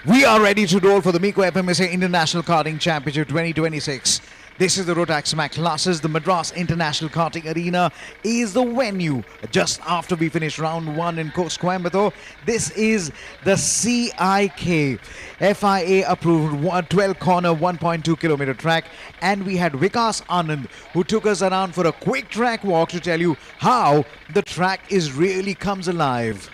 We are ready to roll for the MECO FMSCI International Karting Championship 2026. This is the Rotax MAC classes. The Madras International Karting Arena is the venue. Just after we finished round 1 in Coimbatore, this is the CIK FIA approved 12 corner 1.2 kilometer track, and we had Vikas Anand who took us around for a quick track walk to tell you how the track is really comes alive.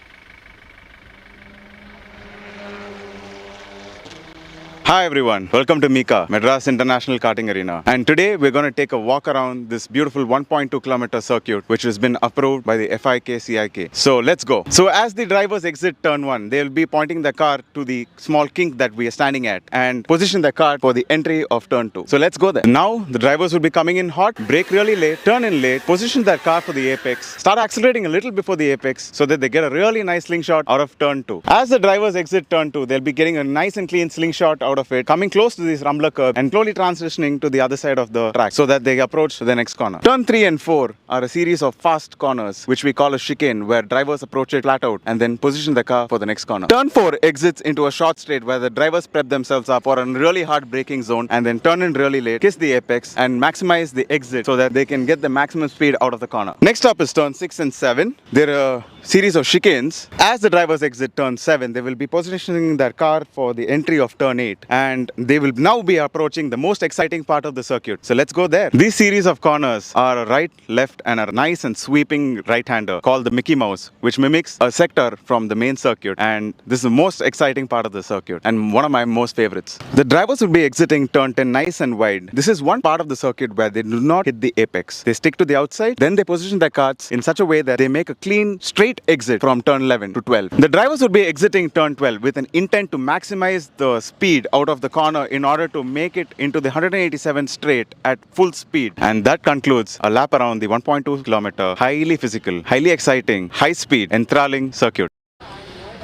Hi everyone, welcome to MIKA, Madras International Karting Arena. And today we're going to take a walk around this beautiful 1.2 kilometer circuit which has been approved by the FIK CIK. So let's go. So as the drivers exit turn 1, they'll be pointing the car to the small kink that we are standing at and position the car for the entry of turn 2. So let's go there. Now the drivers will be coming in hot, brake really late, turn in late, position their car for the apex, start accelerating a little before the apex so that they get a really nice slingshot out of turn 2. As the drivers exit turn 2, they'll be getting a nice and clean slingshot out of it, coming close to this rumbler curve and slowly transitioning to the other side of the track so that they approach the next corner. Turn 3 and 4 are a series of fast corners which we call a chicane, where drivers approach it flat out and then position the car for the next corner. Turn 4 exits into a short straight where the drivers prep themselves up for a really hard braking zone and then turn in really late, kiss the apex and maximize the exit so that they can get the maximum speed out of the corner. Next up is turn 6 and 7. There are a series of chicanes. As the drivers exit turn 7, they will be positioning their car for the entry of turn 8 and they will now be approaching the most exciting part of the circuit. So let's go there. These series of corners are a right, left and a nice and sweeping right-hander called the Mickey Mouse, which mimics a sector from the main circuit, and this is the most exciting part of the circuit and one of my most favorites. The drivers will be exiting turn 10 nice and wide. This is one part of the circuit where they do not hit the apex. They stick to the outside, then they position their cars in such a way that they make a clean straight exit from turn 11 to 12. The drivers will be exiting turn 12 with an intent to maximize the speed out of the corner in order to make it into the 187 straight at full speed, and that concludes a lap around the 1.2 kilometer highly physical, highly exciting, high speed, enthralling circuit.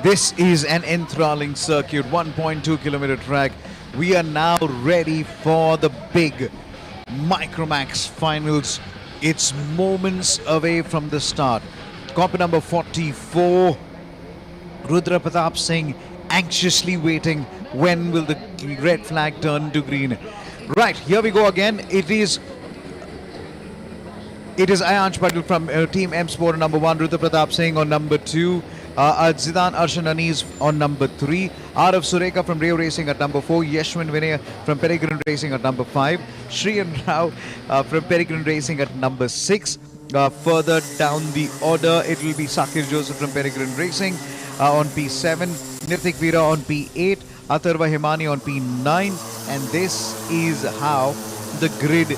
This is an enthralling circuit, 1.2 kilometer track. We are now ready for the big Micromax finals. It's moments away from the start. Copy number 44, Rudra Pratap Singh anxiously waiting. When will the red flag turn to green? Right, here we go again. It is Ayansh Patil from Team M Sport number 1, Rudra Pratap Singh on number 2, Zidan Arshan Anis on number 3, Arav Sureka from Rio Racing at number 4, Yashwin Vinay from Peregrine Racing at number 5, Shriyan Rao from Peregrine Racing at number 6. Further down the order, it will be Sakir Joseph from Peregrine Racing on P7, Nirthik Veera on P8, Atharva Himani on P9, and this is how the grid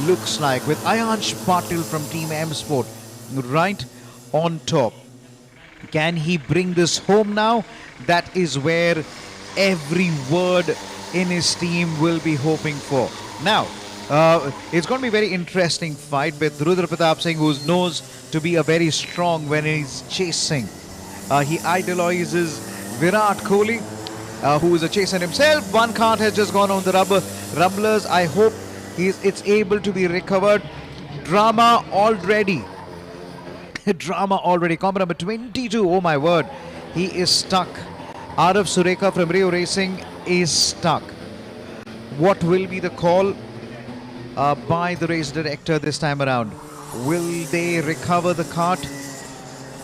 looks like with Ayansh Patil from Team M Sport right on top. Can he bring this home now? That is where every word in his team will be hoping for. Now, it's going to be a very interesting fight with Rudra Pratap Singh, who knows to be a very strong when he's chasing. He idolizes Virat Kohli, who is a chaser himself. One cart has just gone on the rumblers. I hope it's able to be recovered. Drama already. Drama already. Combo number 22. Oh my word. He is stuck. Arav Sureka from Rio Racing is stuck. What will be the call by the race director this time around? Will they recover the cart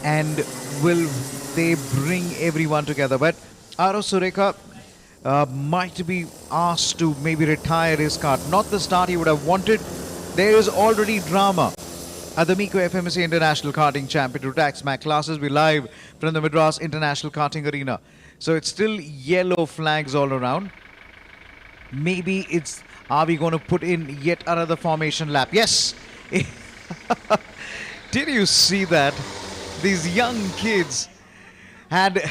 and will they bring everyone together? But Arav Sureka might be asked to maybe retire his cart. Not the start he would have wanted. There is already drama at the MECO FMSCI International Karting Championship Rotax MAC classes. We're live from the Madras International Karting Arena. So it's still yellow flags all around. Maybe it's, are we going to put in yet another formation lap? Yes. Did you see that? These young kids had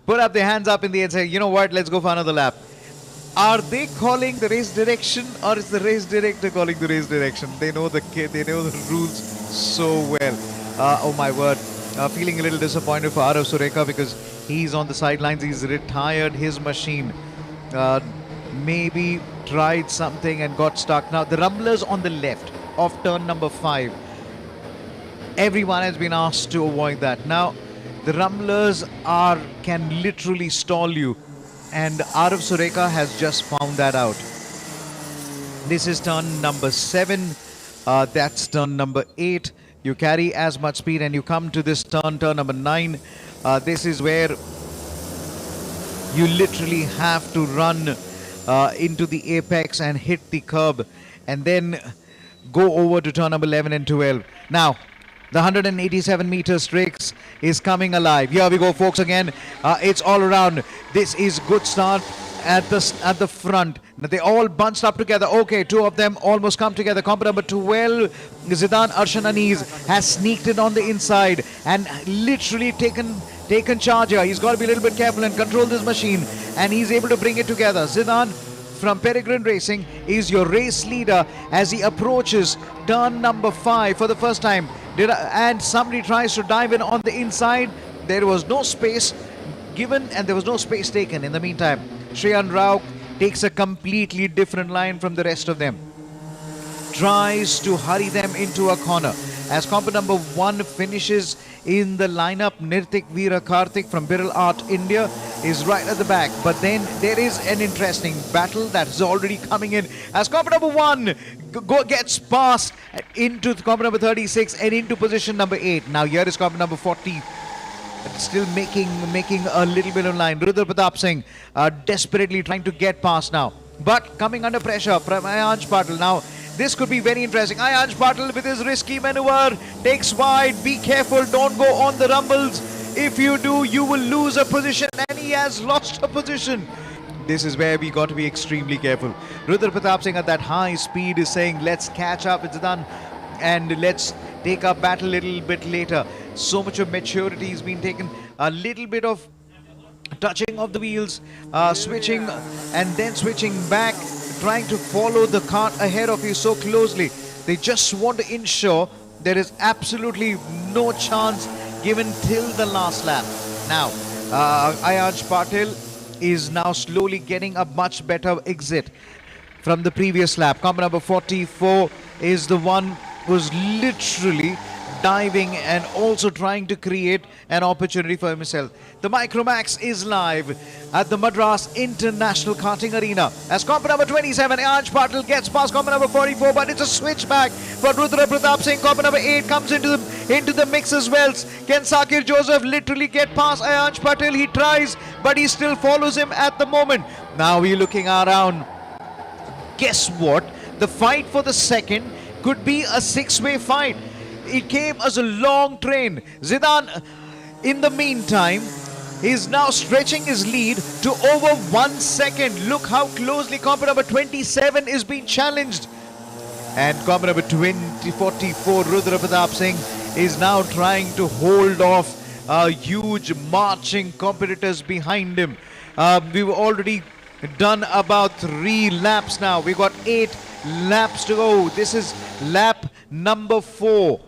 put up their hands up in the air and say, you know what, let's go for another lap. Are they calling the race direction, or is the race director calling the race direction? They know the rules so well. Oh my word. Feeling a little disappointed for Arav Sureka because he's on the sidelines. He's retired his machine. Maybe tried something and got stuck. Now the rumblers on the left of turn number 5. Everyone has been asked to avoid that. Now the rumblers can literally stall you And Arav Sureka has just found that out. This is turn number 7. That's turn number 8. You carry as much speed and you come to this turn number 9. This is where you literally have to run into the apex and hit the curb and then go over to turn number 11 and 12. Now, the 187 meter tricks is coming alive. Here we go, folks, again. It's all around. This is good start at the front. They all bunched up together. Okay, 2 of them almost come together. Comp number 12, Zidan Arshan Anis has sneaked in on the inside and literally taken charge here. He's got to be a little bit careful and control this machine, and he's able to bring it together. Zidan from Peregrine Racing is your race leader as he approaches turn number 5 for the first time. And somebody tries to dive in on the inside. There was no space given and there was no space taken. In the meantime, Shreyan Rao takes a completely different line from the rest of them. Tries to hurry them into a corner. As comp number 1 finishes in the lineup, Nirtik Veera Karthik from Biral Art India is right at the back. But then there is an interesting battle that is already coming in as comp number 1 gets past into comp number 36 and into position number 8. Now here is comp number 40. Still making a little bit of line. Rudra Pratap Singh desperately trying to get past now, but coming under pressure from Ayansh Patil. Now this could be very interesting. Ayansh Patil with his risky maneuver takes wide. Be careful, don't go on the rumbles. If you do, you will lose a position, and he has lost a position. This is where we got to be extremely careful. Rudra Pratap Singh at that high speed is saying, let's catch up, it's done, and let's take our battle a little bit later. So much of maturity has been taken, a little bit of touching of the wheels, switching and then switching back, trying to follow the cart ahead of you so closely. They just want to ensure there is absolutely no chance given till the last lap. Now, Ayansh Patil is now slowly getting a much better exit from the previous lap. Comp number 44 is the one who's literally diving and also trying to create an opportunity for himself. The Micromax is live at the Madras International Karting Arena as comp number 27, Ayansh Patil gets past comp number 44, but it's a switchback for Rudra Pratap Singh. Comp number 8 comes into the mix as well. Can Sakir Joseph literally get past Ayansh Patil? He tries, but he still follows him at the moment. Now we're looking around. Guess what? The fight for the second could be a 6-way fight. It came as a long train. Zidan, in the meantime, is now stretching his lead to over 1 second. Look how closely comp number 27 is being challenged. And comp number 44, Rudra Pratap Singh, is now trying to hold off huge marching competitors behind him. We've already done about 3 laps now. We've got 8 laps to go. This is lap number 4.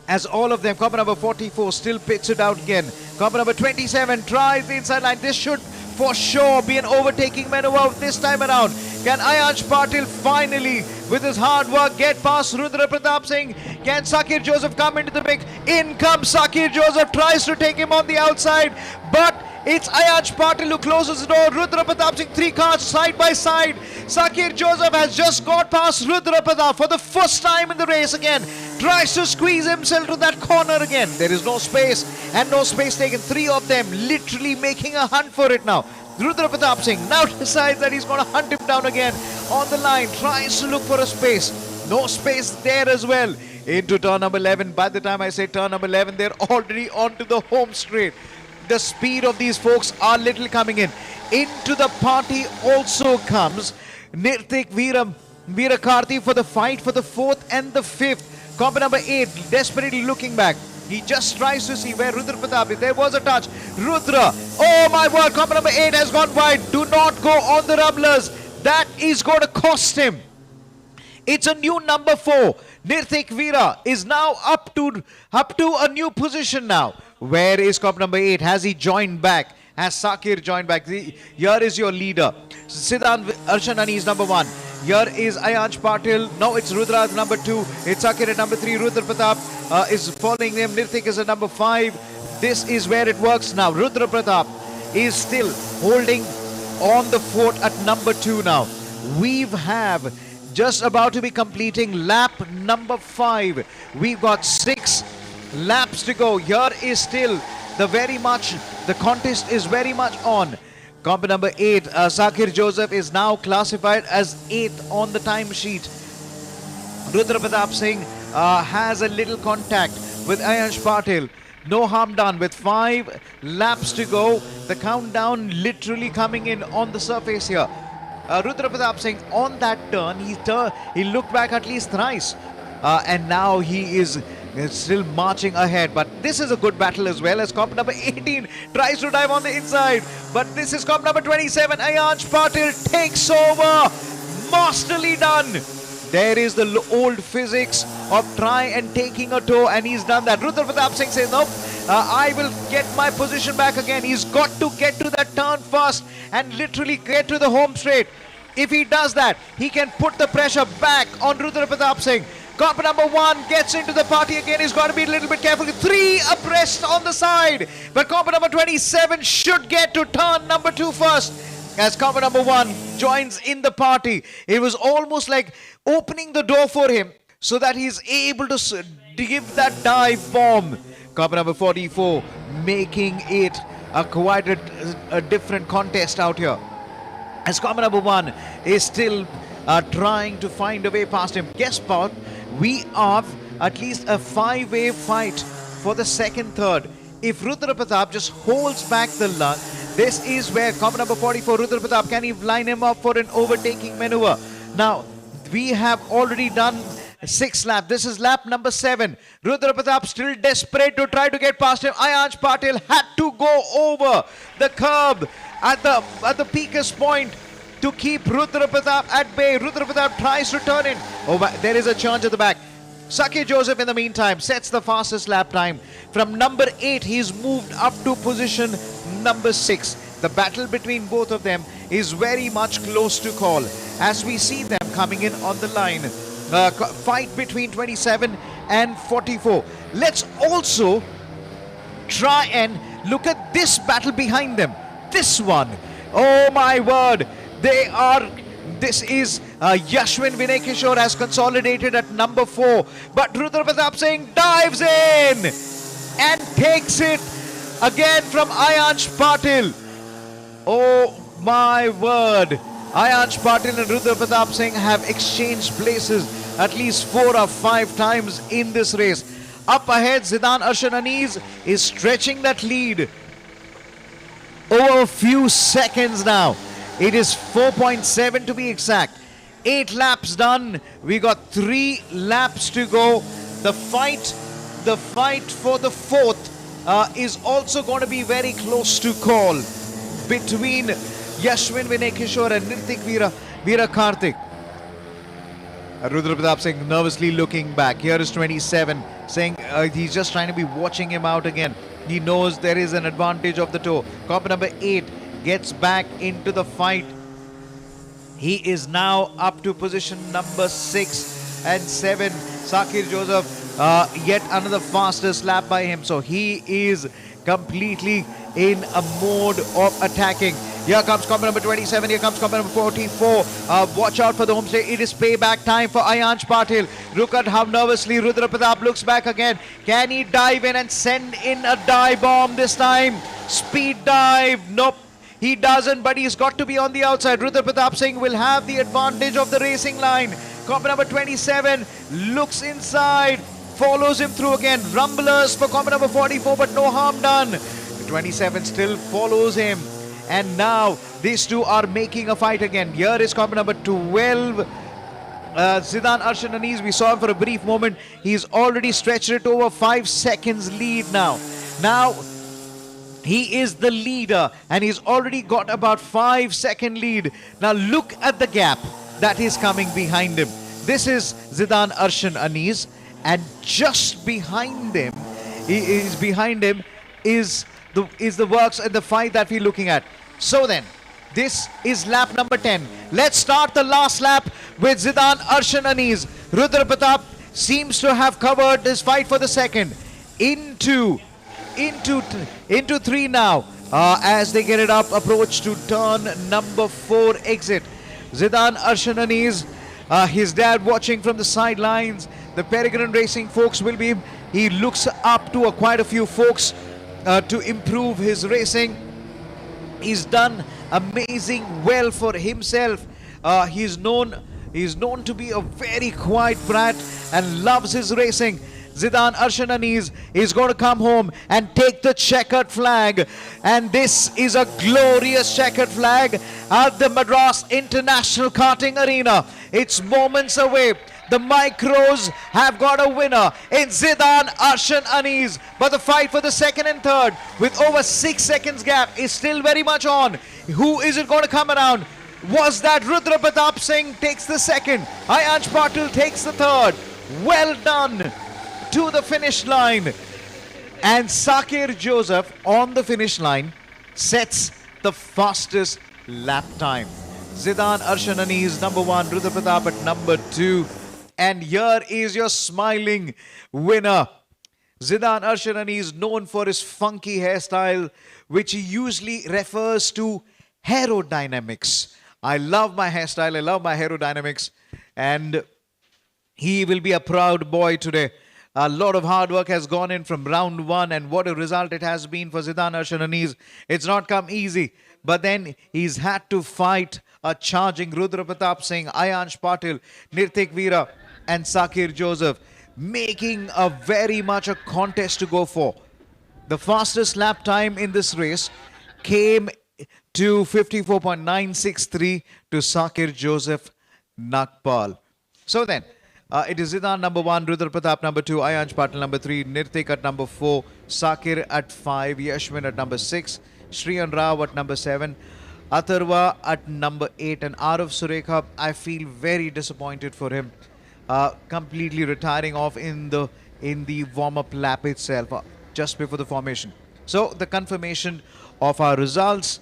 As all of them, comp number 44 still pits it out again. Comp number 27 tries the inside line. This should for sure be an overtaking maneuver this time around. Can Ayansh Patil finally, with his hard work, get past Rudra Pratap Singh? Can Sakir Joseph come into the mix? In comes Sakir Joseph, tries to take him on the outside, but it's Ayansh Patil who closes the door. Rudra Pratap Singh, 3 cars side by side. Sakir Joseph has just got past Rudra Pratap for the first time in the race again. Tries to squeeze himself to that corner again. There is no space and no space taken. 3 of them literally making a hunt for it now. Rudra Pratap Singh now decides that he's going to hunt him down again on the line. Tries to look for a space. No space there as well. Into turn number 11. By the time I say turn number 11, they're already onto the home straight. The speed of these folks are little coming in. Into the party also comes Nirtik Veera Karthi for the fight for the 4th and the 5th. Comp number 8 desperately looking back. He just tries to see where Rudra Pratap is. There was a touch. Rudra, oh my word, comp number 8 has gone wide. Do not go on the rumblers. That is going to cost him. It's a new number 4. Nirtik Veera is now up to a new position now. Where is comp number 8? Has he joined back? Has Sakir joined back? Here is your leader. Siddhant Arshanani is number 1. Here is Ayansh Patil. Now it's Rudra at number 2. It's Sakir at number 3. Rudra Pratap is following them. Nirtik is at number 5. This is where it works now. Rudra Pratap is still holding on the fort at number 2 now. We have just about to be completing lap number 5. We've got 6 laps to go. Here is still the contest is very much on. Comp number 8, Sakir Joseph is now classified as 8th on the timesheet. Rudra Pratap Singh has a little contact with Ayansh Patil. No harm done with 5 laps to go. The countdown literally coming in on the surface here. Rudra Pratap Singh on that turn, he looked back at least thrice. And now he is still marching ahead. But this is a good battle as well, as comp number 18 tries to dive on the inside. But this is comp number 27. Ayansh Patil takes over. Masterly done. There is the old physics of try and taking a toe, and he's done that. Rudra Pratap Singh says, nope, I will get my position back again. He's got to get to that turn first and literally get to the home straight. If he does that, he can put the pressure back on Rudra Pratap Singh. Comp number 1 gets into the party again. He's got to be a little bit careful. 3 abreast on the side. But comp number 27 should get to turn number 2 first, as comp number 1 joins in the party. It was almost like opening the door for him so that he's able to give that dive bomb. Comp number 44 making it quite a different contest out here, as comp number 1 is still trying to find a way past him. Guess what? We have at least a 5-way fight for the second third. If Rudra Pratap just holds back the lung, this is where comp number 44, Rudra Pratap, can he line him up for an overtaking maneuver? Now, we have already done 6 laps. This is lap number 7. Rudra Pratap still desperate to try to get past him. Ayansh Patil had to go over the curb at the peakest point to keep Rudra Pratap at bay. Rudra Pratap tries to turn in. Oh, there is a charge at the back. Sakir Joseph in the meantime sets the fastest lap time. From number 8, he's moved up to position number 6. The battle between both of them is very much close to call, as we see them coming in on the line. Fight between 27 and 44. Let's also try and look at this battle behind them. This one. Oh my word. This is Yashwin Vinay Kishore has consolidated at number 4. But Rudra Pratap Singh dives in and takes it again from Ayansh Patil. Oh my word. Ayansh Patil and Rudra Pratap Singh have exchanged places at least 4 or 5 times in this race. Up ahead, Zidan Arshan Anis is stretching that lead over a few seconds now. It is 4.7 to be exact. 8 laps done. We got 3 laps to go. The fight for the 4th is also going to be very close to call between Yashwin Vinay Kishore and Nirtik Veera Karthik. Rudra Pratap Singh nervously looking back. Here is 27 saying he's just trying to be watching him out again. He knows there is an advantage of the toe. Comp number 8 gets back into the fight. He is now up to position number 6 and 7. Sakir Joseph, yet another fastest lap by him. So he is completely in a mode of attacking. Here comes comp number 27. Here comes comp number 44. Watch out for the homestay. It is payback time for Ayansh Patil. Look at how nervously Rudra Pratap looks back again. Can he dive in and send in a dive bomb this time? Speed dive. Nope. He doesn't, but he's got to be on the outside. Rudra Pratap Singh will have the advantage of the racing line. Comp number 27 looks inside, follows him through again. Rumblers for comp number 44, but no harm done. 27 still follows him. And now these two are making a fight again. Here is comp number 12. Zidan Arshan Anis, we saw him for a brief moment. He's already stretched it over 5 seconds lead now. Now, he is the leader and he's already got about 5-second lead. Now look at the gap that is coming behind him. This is Zidan Arshan Anis, and just behind him is the works and the fight that we're looking at. So then, this is lap number 10. Let's start the last lap with Zidan Arshan Anis. Rudra Pratap seems to have covered this fight for the second. Into 3 now. as they get it up, approach to turn number 4 exit. Zidane Arshanani's his dad watching from the sidelines. The Peregrine Racing folks will be, he looks up to quite a few folks to improve his racing. He's done amazing well for himself. He's known to be a very quiet brat and loves his racing. Zidane Arshanani's is going to come home and take the checkered flag, and this is a glorious checkered flag at the Madras International Karting Arena. It's moments away. The Micros have got a winner in Zidane Arshanani's, but the fight for the second and third with over 6 seconds gap is still very much on. Who is it going to come around? Was that Rudra Pratap Singh takes the second, Ayansh Patil takes the third. Well done to the finish line, and Sakir Joseph on the finish line sets the fastest lap time. Zidane Arshanani's number 1, Rudra Pratap at number 2, and here is your smiling winner. Zidane Arshanani is known for his funky hairstyle, which he usually refers to aerodynamics. I love my hairstyle, I love my aerodynamics, and he will be a proud boy today. A lot of hard work has gone in from round 1, and what a result it has been for Zidane Arshanani. It's not come easy, but then he's had to fight a charging Rudra Pratap Singh, Ayansh Patil, Nirtik Veera and Sakir Joseph, making a very much a contest to go for. The fastest lap time in this race came to 54.963 to Sakir Joseph Nagpal. So then, it is Zidane number 1, Rudra Pratap number 2, Ayansh Patil number 3, Nirtik at number 4, Sakir at 5, Yashwin at number 6, Shriyan Rao at number 7, Atharva at number 8, and Arav Surekha, I feel very disappointed for him. Completely retiring off in the warm-up lap itself, just before the formation. So the confirmation of our results,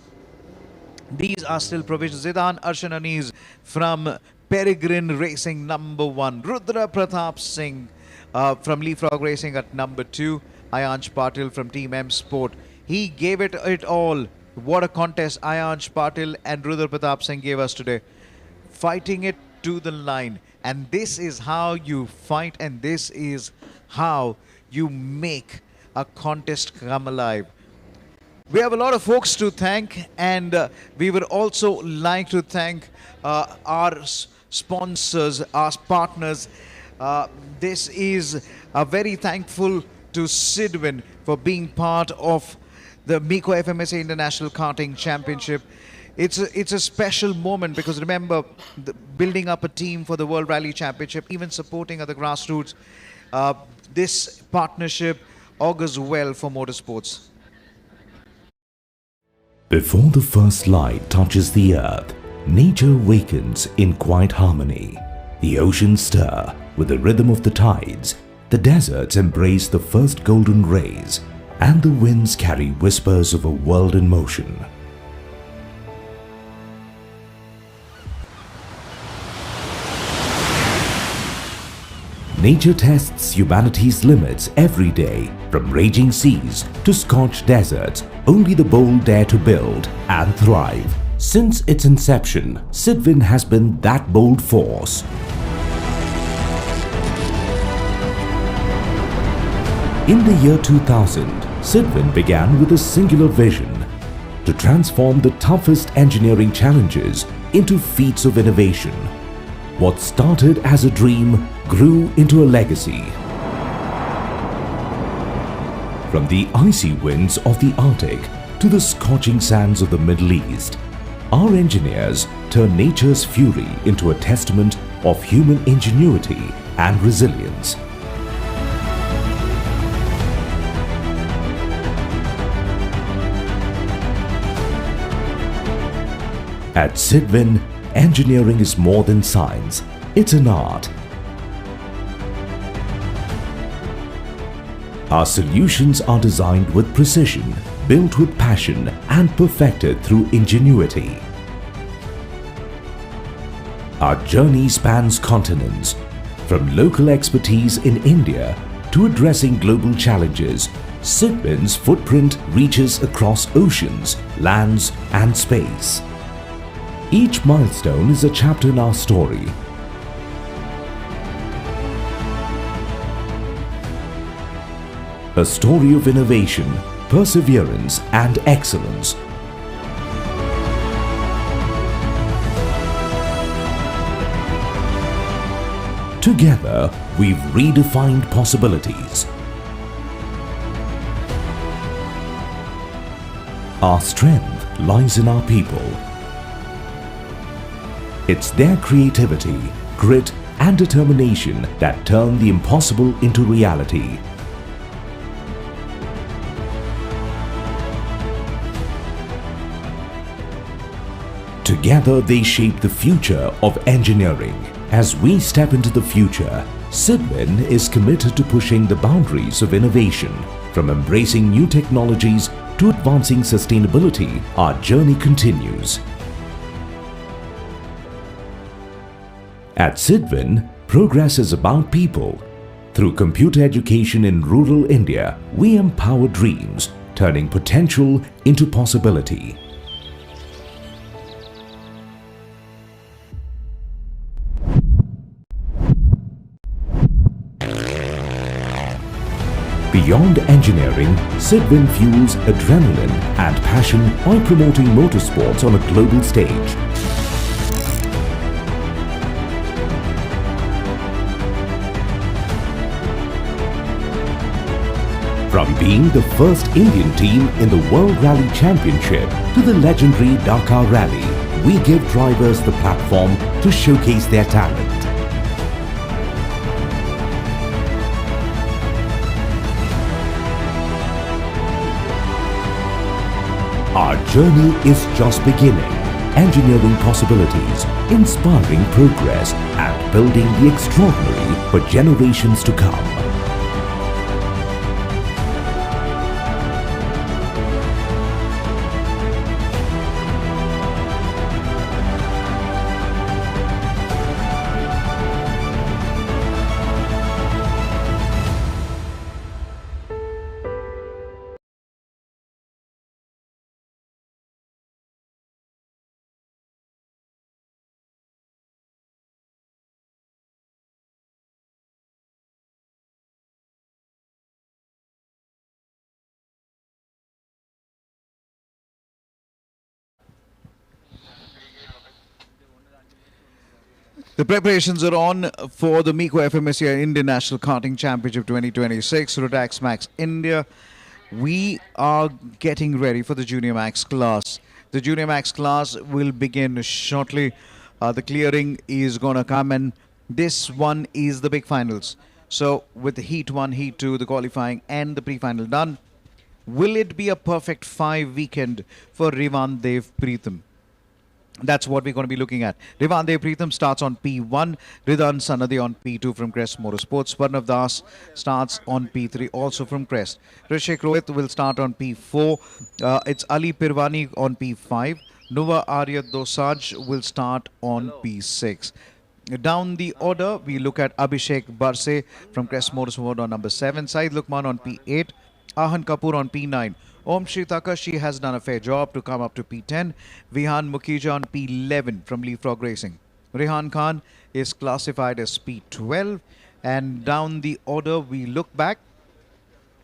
these are still provisional. Zidane Arshanani's from Peregrine Racing number 1, Rudra Pratap Singh from Leapfrog Racing at number 2, Ayansh Patil from Team M Sport. He gave it all. What a contest Ayansh Patil and Rudra Pratap Singh gave us today. Fighting it to the line. And this is how you fight, and this is how you make a contest come alive. We have a lot of folks to thank, and we would also like to thank our sponsors, our partners. This is very thankful to Sidwin for being part of the MECO FMSCI International Karting Championship. It's a special moment because remember, building up a team for the World Rally Championship, even supporting at the grassroots, this partnership augurs well for motorsports. Before the first light touches the earth, nature wakens in quiet harmony. The oceans stir with the rhythm of the tides, the deserts embrace the first golden rays, and the winds carry whispers of a world in motion. Nature tests humanity's limits every day. From raging seas to scorched deserts, only the bold dare to build and thrive. Since its inception, Sidwin has been that bold force. In the year 2000, Sidwin began with a singular vision: to transform the toughest engineering challenges into feats of innovation. What started as a dream grew into a legacy. From the icy winds of the Arctic to the scorching sands of the Middle East, our engineers turn nature's fury into a testament of human ingenuity and resilience. At Sidwin, engineering is more than science, it's an art. Our solutions are designed with precision, built with passion, and perfected through ingenuity. Our journey spans continents, from local expertise in India to addressing global challenges Sidwin's footprint reaches across oceans, lands, and space. Each milestone is a chapter in our story. A story of innovation, perseverance, and excellence. Together, we've redefined possibilities. Our strength lies in our people. It's their creativity, grit, and determination that turn the impossible into reality. Together, they shape the future of engineering. As we step into the future, Sidwin is committed to pushing the boundaries of innovation. From embracing new technologies to advancing sustainability, our journey continues. At Sidwin, progress is about people. Through computer education in rural India, we empower dreams, turning potential into possibility. Beyond engineering, Sidwin fuels adrenaline and passion by promoting motorsports on a global stage. From being the first Indian team in the World Rally Championship to the legendary Dakar Rally, we give drivers the platform to showcase their talent. Our journey is just beginning, engineering possibilities, inspiring progress, and building the extraordinary for generations to come. The preparations are on for the MECO FMSCI International Karting Championship 2026, Rotax Max India. We are getting ready for the Junior Max class. The Junior Max class will begin shortly. The clearing is going to come, and this one is the big finals. So with the Heat 1, Heat 2, the qualifying and the pre-final done, will it be a perfect 5 weekend for Rivan Dev Preetham? That's what we're going to be looking at. Rivan Dev Preetham starts on P1, Ridan Sanadi on P2 from Crest Motorsports, Swarnav Das starts on P3 also from Crest. Rishik Rohit will start on P4, it's Ali Pirwani on P5, Nuva Arya Dosaj will start on P6. Down the order, we look at Abhishek Barse from Crest Motorsport on number 7, Said Lukman on P8, Ahan Kapoor on P9, Om Shritaka, she has done a fair job to come up to P10. Vihan Mukherjee on P11 from Leapfrog Racing. Rehan Khan is classified as P12. And down the order, we look back.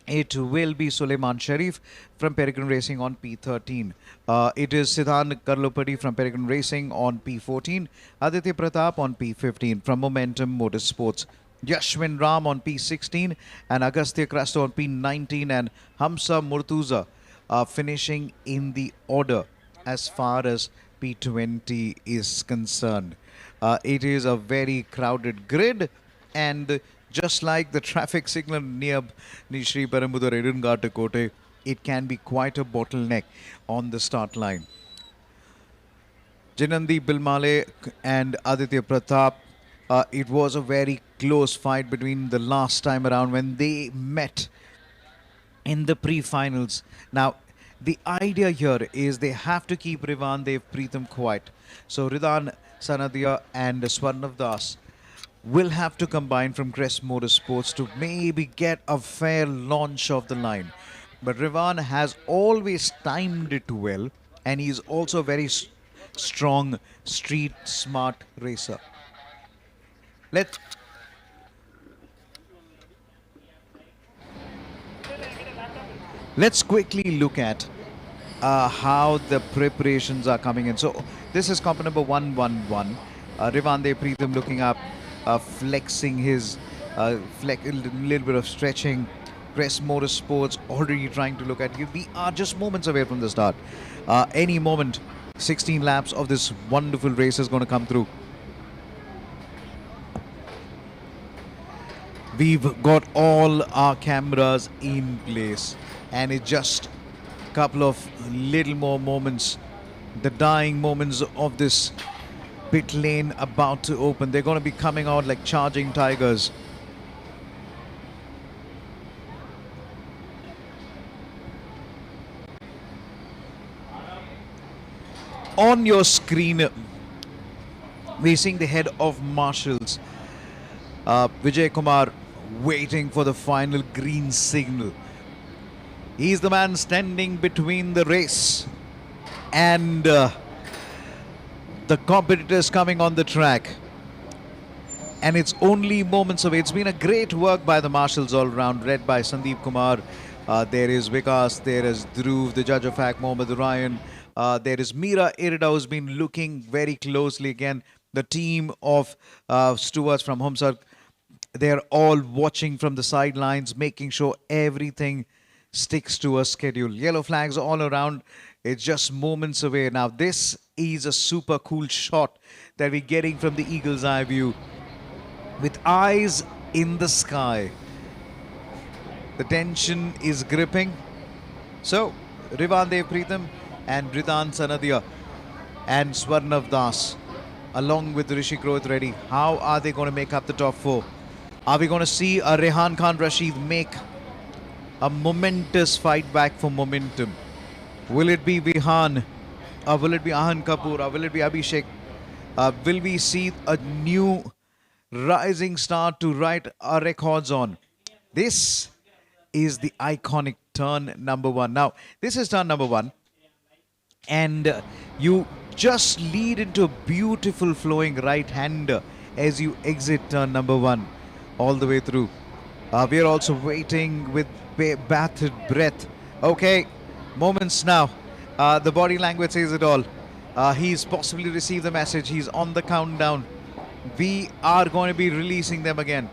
It will be Suleiman Sharif from Peregrine Racing on P13. It is Siddhant Karlopati from Peregrine Racing on P14. Aditya Pratap on P15 from Momentum Motorsports. Yashwin Ram on P16 and Agastya Krasto on P19 and Hamsa Murtuza finishing in the order as far as P20 is concerned. It is a very crowded grid, and just like the traffic signal near Nishri Perambudar Edungata Kote, it can be quite a bottleneck on the start line. Jinandi Bilmale and Aditya Pratap, it was a very close fight between the last time around when they met in the pre-finals. Now, the idea here is they have to keep Rivan Dev Preetham quiet. So, Ridan Sanadia and Swarnav Das will have to combine from Crest Motorsports to maybe get a fair launch of the line. But Rivan has always timed it well, and he's also a very strong, street smart racer. Let's quickly look at how the preparations are coming in. So this is comp number 111. Rivande Preetham looking up, flexing his a little bit of stretching. Crest Motorsports already trying to look at you. We are just moments away from the start. Any moment, 16 laps of this wonderful race is going to come through. We've got all our cameras in place, and it's just a couple of little more moments, the dying moments of this pit lane about to open. They're going to be coming out like charging tigers. On your screen, we're seeing the head of marshals, Vijay Kumar, waiting for the final green signal. He's the man standing between the race and the competitors coming on the track. And it's only moments away. It's been a great work by the marshals all around, led by Sandeep Kumar. There is Vikas, there is Dhruv, the judge of fact, Mohammad Ryan. There is Meera Irida, who's been looking very closely again. The team of stewards from Homsar, they're all watching from the sidelines, making sure everything sticks to a schedule. Yellow flags all around. It's just moments away. Now, this is a super cool shot that we're getting from the eagle's eye view. With eyes in the sky. The tension is gripping. So, Rivande Preetham and Ridhan Sanadia and Swarnav Das, along with Rishi Kroth Reddy, how are they going to make up the top four? Are we going to see a Rehan Khan Rashid make a momentous fight back for momentum? Will it be Vihan? Will it be Ahan Kapoor? Or will it be Abhishek? Will we see a new rising star to write our records on? This is the iconic turn number one. Now, this is turn number one. And you just lead into a beautiful flowing right-hander as you exit turn number one all the way through. We are also waiting with bated breath. Okay, moments now. The body language says it all. He's possibly received the message. He's on the countdown. We are going to be releasing them again.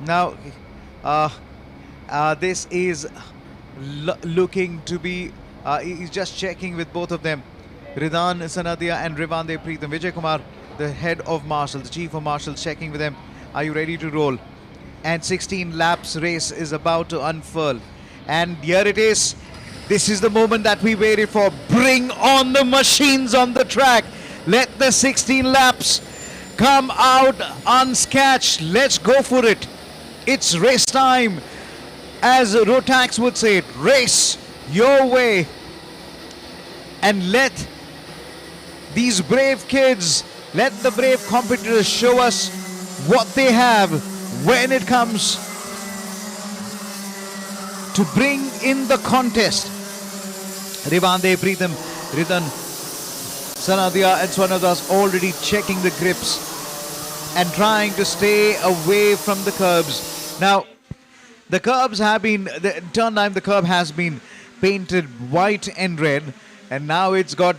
Now, this is looking to be... he's just checking with both of them. Ridhan Sanadia and Rivande Preetham. Vijay Kumar, the head of marshal, the chief of marshals, checking with them. Are you ready to roll? And 16 laps race is about to unfurl. And here it is. This is the moment that we waited for. Bring on the machines on the track. Let the 16 laps come out unscathed. Let's go for it. It's race time. As Rotax would say it, race your way. And let these brave kids, let the brave competitors show us what they have when it comes to bring in the contest. Rivande Preetham, Ridhan Sanadia and Swarnadas already checking the grips and trying to stay away from the curbs. Now, the curbs have been, turn time the curb has been painted white and red, and now it's got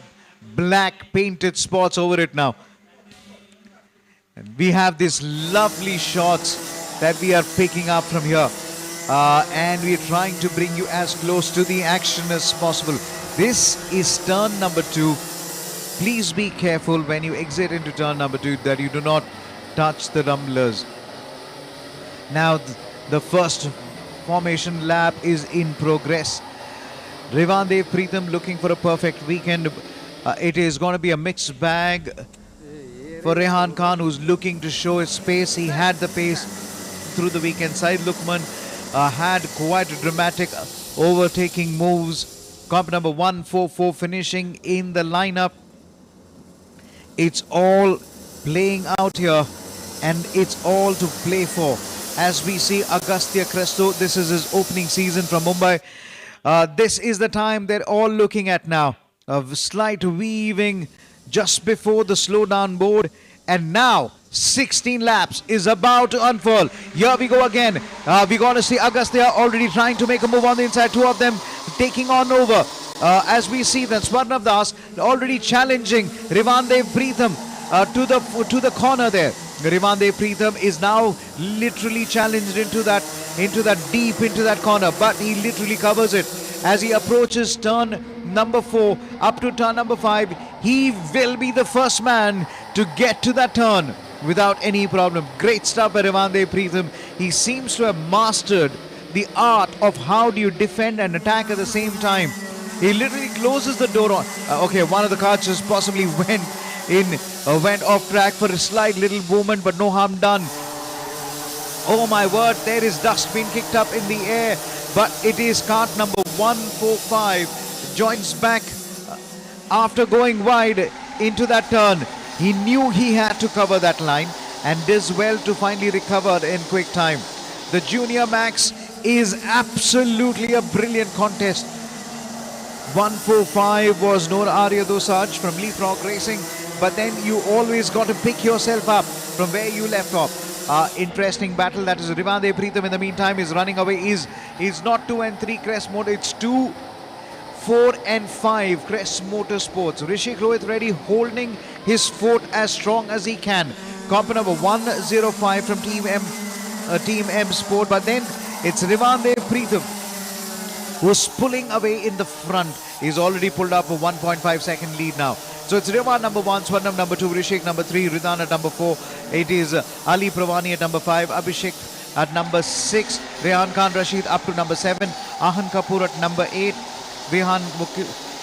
black painted spots over it now. And we have these lovely shots that we are picking up from here. And we are trying to bring you as close to the action as possible. This is turn number 2. Please be careful when you exit into turn number 2 that you do not touch the rumblers. Now the first formation lap is in progress. Rivande Preetham looking for a perfect weekend. It is going to be a mixed bag for Rehan Khan, who's looking to show his pace. He had the pace through the weekend. Said Lukman had quite a dramatic overtaking moves. Comp number 144 finishing in the lineup. It's all playing out here. and it's all to play for. As we see Agastya Cresto, this is his opening season from Mumbai. This is the time they're all looking at now. A slight weaving just before the slowdown board, and now 16 laps is about to unfurl. Here we go again. We're going to see Agastya already trying to make a move on the inside. Two of them taking on over. As we see that Swarnav Das already challenging Rivandev Preetham to the corner there. Rivandev Preetham is now literally challenged into that corner, but he literally covers it as he approaches turn number 4 up to turn number 5. He will be the first man to get to that turn without any problem. Great stuff by Rivandev Preetham. He seems to have mastered the art of how do you defend and attack at the same time. He literally closes the door on. Okay, one of the cars just possibly went off track for a slight little movement, but no harm done. Oh my word, there is dust being kicked up in the air, but it is kart number 145. Joins back after going wide into that turn. He knew he had to cover that line and does well to finally recover in quick time. The Junior Max is absolutely a brilliant contest. 145 was Noor Arya Dosaj from Leapfrog Racing, but then you always got to pick yourself up from where you left off. Interesting battle. That is Rivandev Preetham in the meantime is running away. Is not 2 and 3 Crest Motor, it's 2, 4 and 5 Crest Motorsports. Rishik Rohit Reddy holding his fort as strong as he can. Comp number 105 from Team M Sport, but then it's Rivandev Preetham who's pulling away in the front. He's already pulled up a 1.5 second lead now. So it's Rivan number 1, Swarnam number 2, Rishik number 3, Ridan at number 4. It is Ali Pravani at number 5, Abhishek at number 6, Rehan Khan Rashid up to number 7, Ahan Kapoor at number 8, Vihan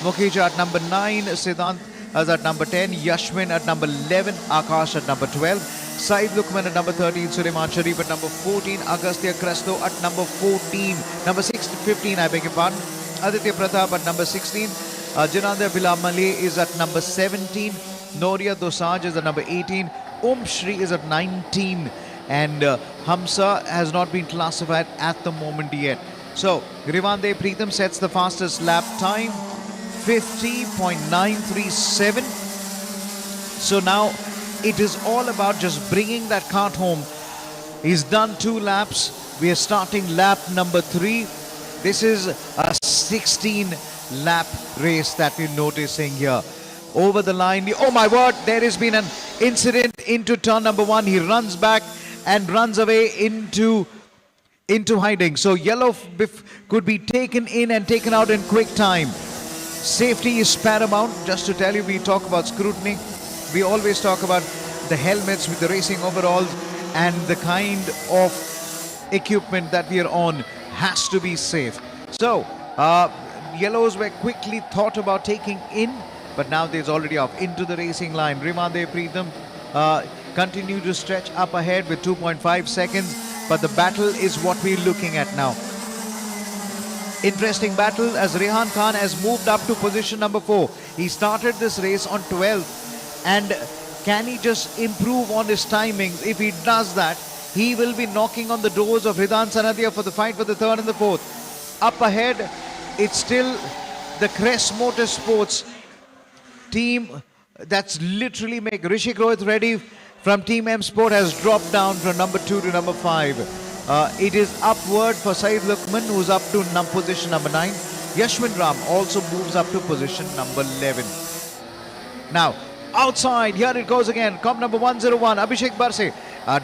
Mukherjee at number 9, Siddhant at number 10, Yashwin at number 11, Akash at number 12, Saeed Lukman at number 13, Suleiman Sharif at number 14, Agastya Cresto at number 14, number 15, I beg your pardon, Aditya Pratap at number 16, Jananda Bilal Malay is at number 17, Noria Dosaj is at number 18, Shri is at 19, and Hamsa has not been classified at the moment yet. So, Rivandev Preetham sets the fastest lap time, 50.937. So now, it is all about just bringing that kart home. He's done 2 laps. We are starting lap number 3. This is a 16 lap race that we're noticing here. Over the line, oh my word, there has been an incident into turn number 1. He runs back and runs away into hiding. So yellow could be taken in and taken out in quick time. Safety is paramount. Just to tell you, we talk about scrutiny. We always talk about the helmets with the racing overalls, and the kind of equipment that we are on has to be safe. So yellows were quickly thought about taking in, but now there's already off into the racing line. Rivandev Preetham continue to stretch up ahead with 2.5 seconds, but the battle is what we're looking at now. Interesting battle as Rehan Khan has moved up to position number 4. He started this race on 12th, and can he just improve on his timings? If he does that, he will be knocking on the doors of Ridan Sanadia for the fight for the 3rd and the 4th. Up ahead, it's still the Crest Motorsports team that's literally make Rishik Rohit Reddy from Team M Sport has dropped down from number 2 to number 5. It is upward for Saeed Lukman, who's up to position number 9. Yashwin Ram also moves up to position number 11. Now, outside, here it goes again. Comp number 101, Abhishek Barse.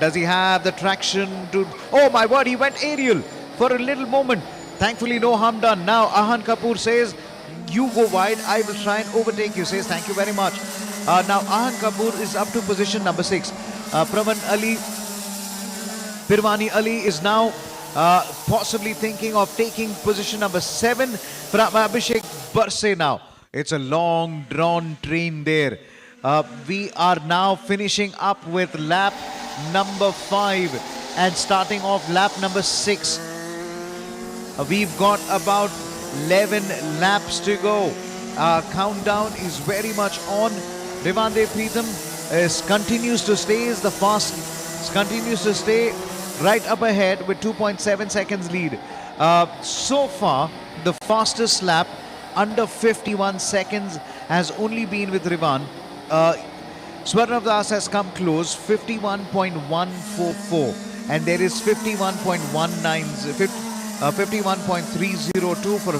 Does he have the traction to... Oh my word, he went aerial for a little moment. Thankfully, no harm done. Now, Ahan Kapoor says, you go wide, I will try and overtake you. Says, thank you very much. Now, Ahan Kapoor is up to position number 6. Pirwani Ali is now possibly thinking of taking position number 7 from Abhishek Barse now. It's a long drawn train there. We are now finishing up with lap number 5 and starting off lap number 6. We've got about 11 laps to go. Countdown is very much on. Rivandev Preetham continues to stay as the continues to stay right up ahead with 2.7 seconds lead. So far, the fastest lap under 51 seconds has only been with Rivan. Swarnav Das has come close, 51.144, and there is 51.302 for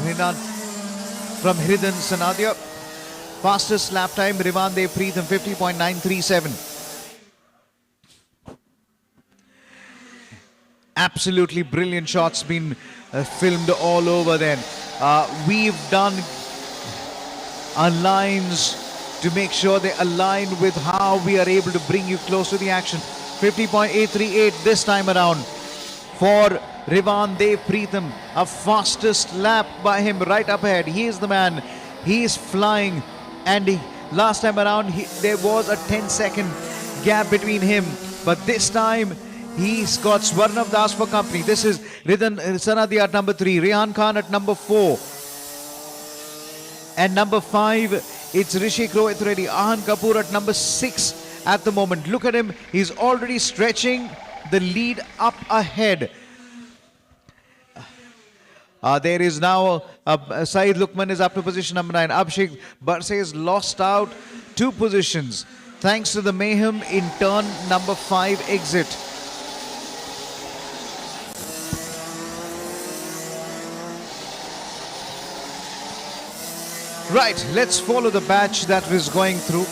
Hridan Sanadia. Fastest lap time, Rivan Dev Preetham, 50.937. Absolutely brilliant shots been filmed all over then. We've done our lines to make sure they align with how we are able to bring you close to the action. 50.838 this time around for Rivan Dev Preetham. A fastest lap by him right up ahead. He is the man. He is flying. And last time around, there was a 10-second gap between him. But this time, he's got Swarnav Das for company. This is Hridan Sanadia at number 3. Rehan Khan at number 4. And number 5, it's Rishi Rohit Reddy. Ahan Kapoor at number 6 at the moment. Look at him. He's already stretching the lead up ahead. There is now Saeed Lukman is up to position number 9. Abhishek Barse has lost out 2 positions thanks to the mayhem in turn number 5 exit. Right, let's follow the batch that was going through.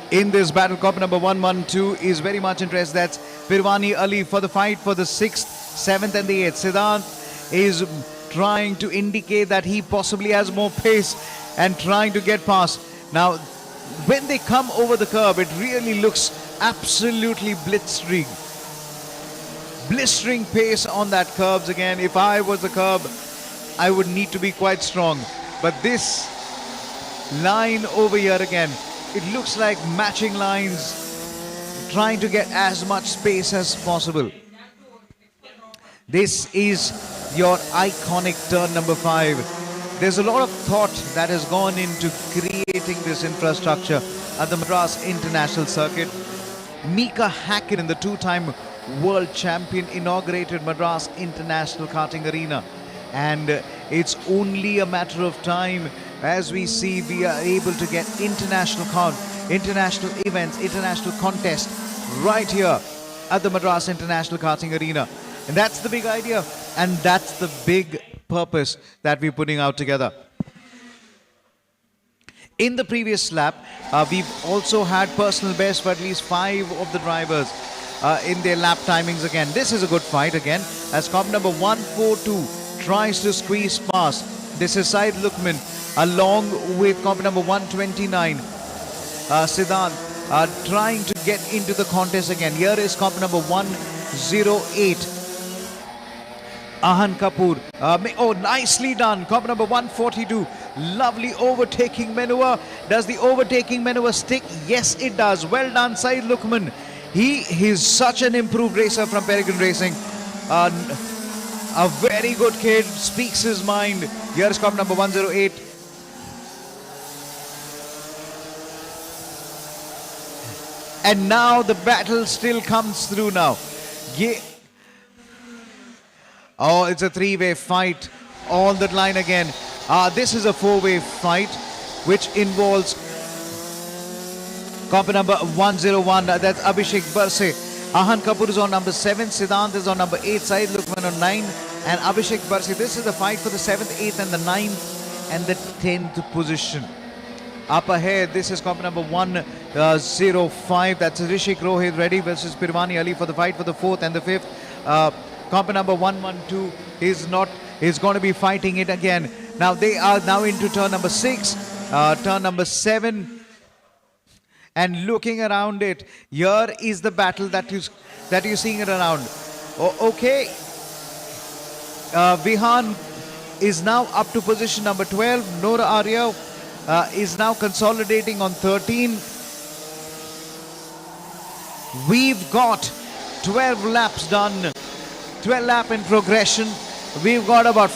In this battle, copy number 112 is very much interested. That's Pirwani Ali for the fight for the 6th, 7th and the 8th. Siddhant is trying to indicate that he possibly has more pace and trying to get past. Now, when they come over the curb, it really looks absolutely blitzering. Blistering pace on that curbs again. If I was the curb, I would need to be quite strong. But this line over here again, it looks like matching lines, trying to get as much space as possible. This is your iconic turn number 5. There's a lot of thought that has gone into creating this infrastructure at the Madras International Circuit. Mika Hakkinen, the 2-time world champion, inaugurated Madras International Karting Arena. And it's only a matter of time. As we see, we are able to get international events, international contests right here at the Madras International Karting Arena. And that's the big idea. And that's the big purpose that we're putting out together. In the previous lap, we've also had personal best for at least 5 of the drivers in their lap timings again. This is a good fight again, as comp number 142 tries to squeeze past. This is Saeed Lukman along with comp number 129, Siddhant, trying to get into the contest again. Here is comp number 108, Ahan Kapoor. Oh, nicely done. Comp number 142. Lovely overtaking maneuver. Does the overtaking maneuver stick? Yes, it does. Well done, Saeed Lukman. He is such an improved racer from Peregrine Racing. A very good kid, speaks his mind. Here's comp number 108. And now the battle still comes through now. Oh, it's a 3-way fight on that line again. This is a 4-way fight which involves comp number 101. That's Abhishek Barse. Ahan Kapoor is on number 7. Siddhant is on number 8. Saeed Lukman on 9. And Abhishek Barse. This is the fight for the 7th, 8th and the 9th and the 10th position. Up ahead, this is comp number 105. That's Rishi Rohit Reddy versus Pirwani Ali for the fight for the 4th and the 5th. Comp number 112 is going to be fighting it again. Now they are now into turn number 6, turn number 7. And looking around it, here is the battle that you're seeing it around. Okay. Vihan is now up to position number 12. Nora Arya is now consolidating on 13. We've got 12 laps done 12 lap in progression. We've got about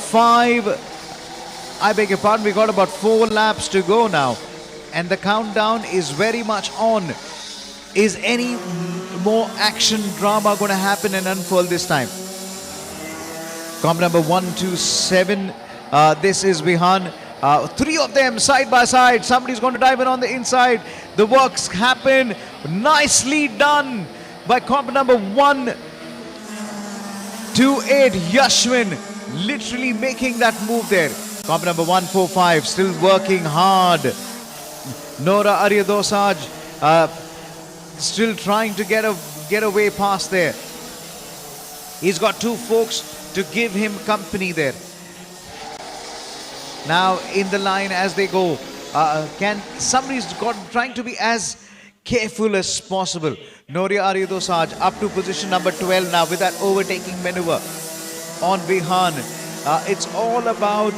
we've got about 4 laps to go now. And the countdown is very much on. Is any more action drama going to happen and unfold this time? Comp number 127. This is Vihan. 3 of them side by side. Somebody's going to dive in on the inside. The works happen. Nicely done by comp number 128. Yashwin literally making that move there. Comp number 145 still working hard. Nora Aryadosaj still trying to get away past there. He's got 2 folks to give him company there. Now in the line as they go, trying to be as careful as possible. Noria Aryadosaj up to position number 12 now with that overtaking maneuver on Vihan. It's all about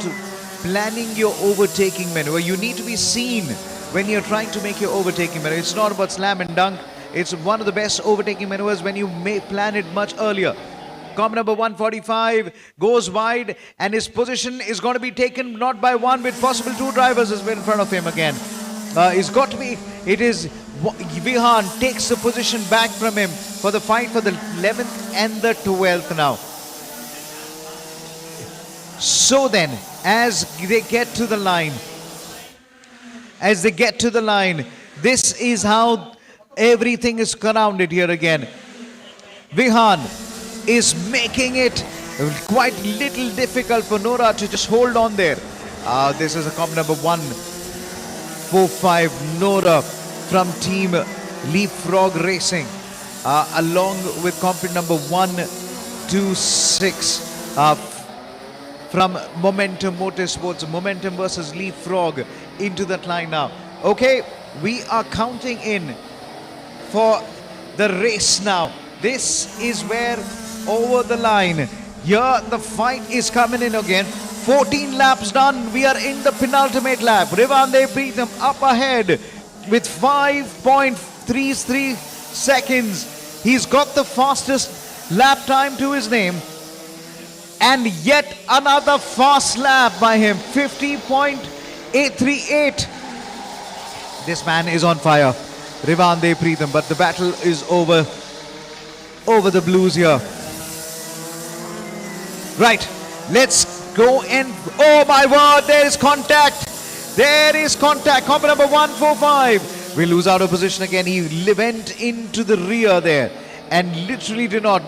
planning your overtaking maneuver. You need to be seen when you're trying to make your overtaking maneuver. It's not about slam and dunk. It's one of the best overtaking maneuvers when you may plan it much earlier. Comp number 145 goes wide and his position is going to be taken not by one with possible 2 drivers as well in front of him again. It is Vihan takes the position back from him for the fight for the 11th and the 12th now. So then, as they get to the line, this is how everything is surrounded here again. Vihan is making it quite little difficult for Nora to just hold on there. This is a comp number 145, Nora from team Leapfrog Racing, along with comp number 126 from Momentum Motorsports. Momentum versus Leapfrog into that line now. Okay, we are counting in for the race now. This is where over the line. Here the fight is coming in again. 14 laps done. We are in the penultimate lap. Rivande Preetham up ahead with 5.33 seconds. He's got the fastest lap time to his name. And yet another fast lap by him. 50.838. This man is on fire. Rivande Preetham. But the battle is over the blues here. Right, let's go and oh my word, there is contact. There is contact. Comp number 145. We lose out of position again. He went into the rear there and literally did not.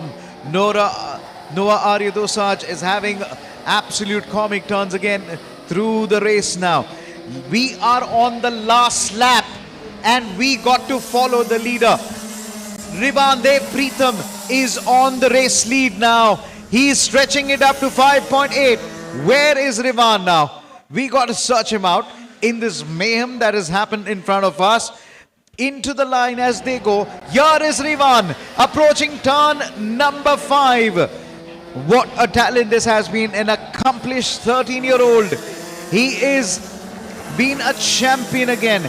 Noah Aryadosaj is having absolute comic turns again through the race now. We are on the last lap and we got to follow the leader. Rivande Preetham is on the race lead now. He is stretching it up to 5.8. Where is Rivan now? We got to search him out in this mayhem that has happened in front of us. Into the line as they go. Here is Rivan approaching turn number 5. What a talent this has been. An accomplished 13-year-old. He is been a champion again.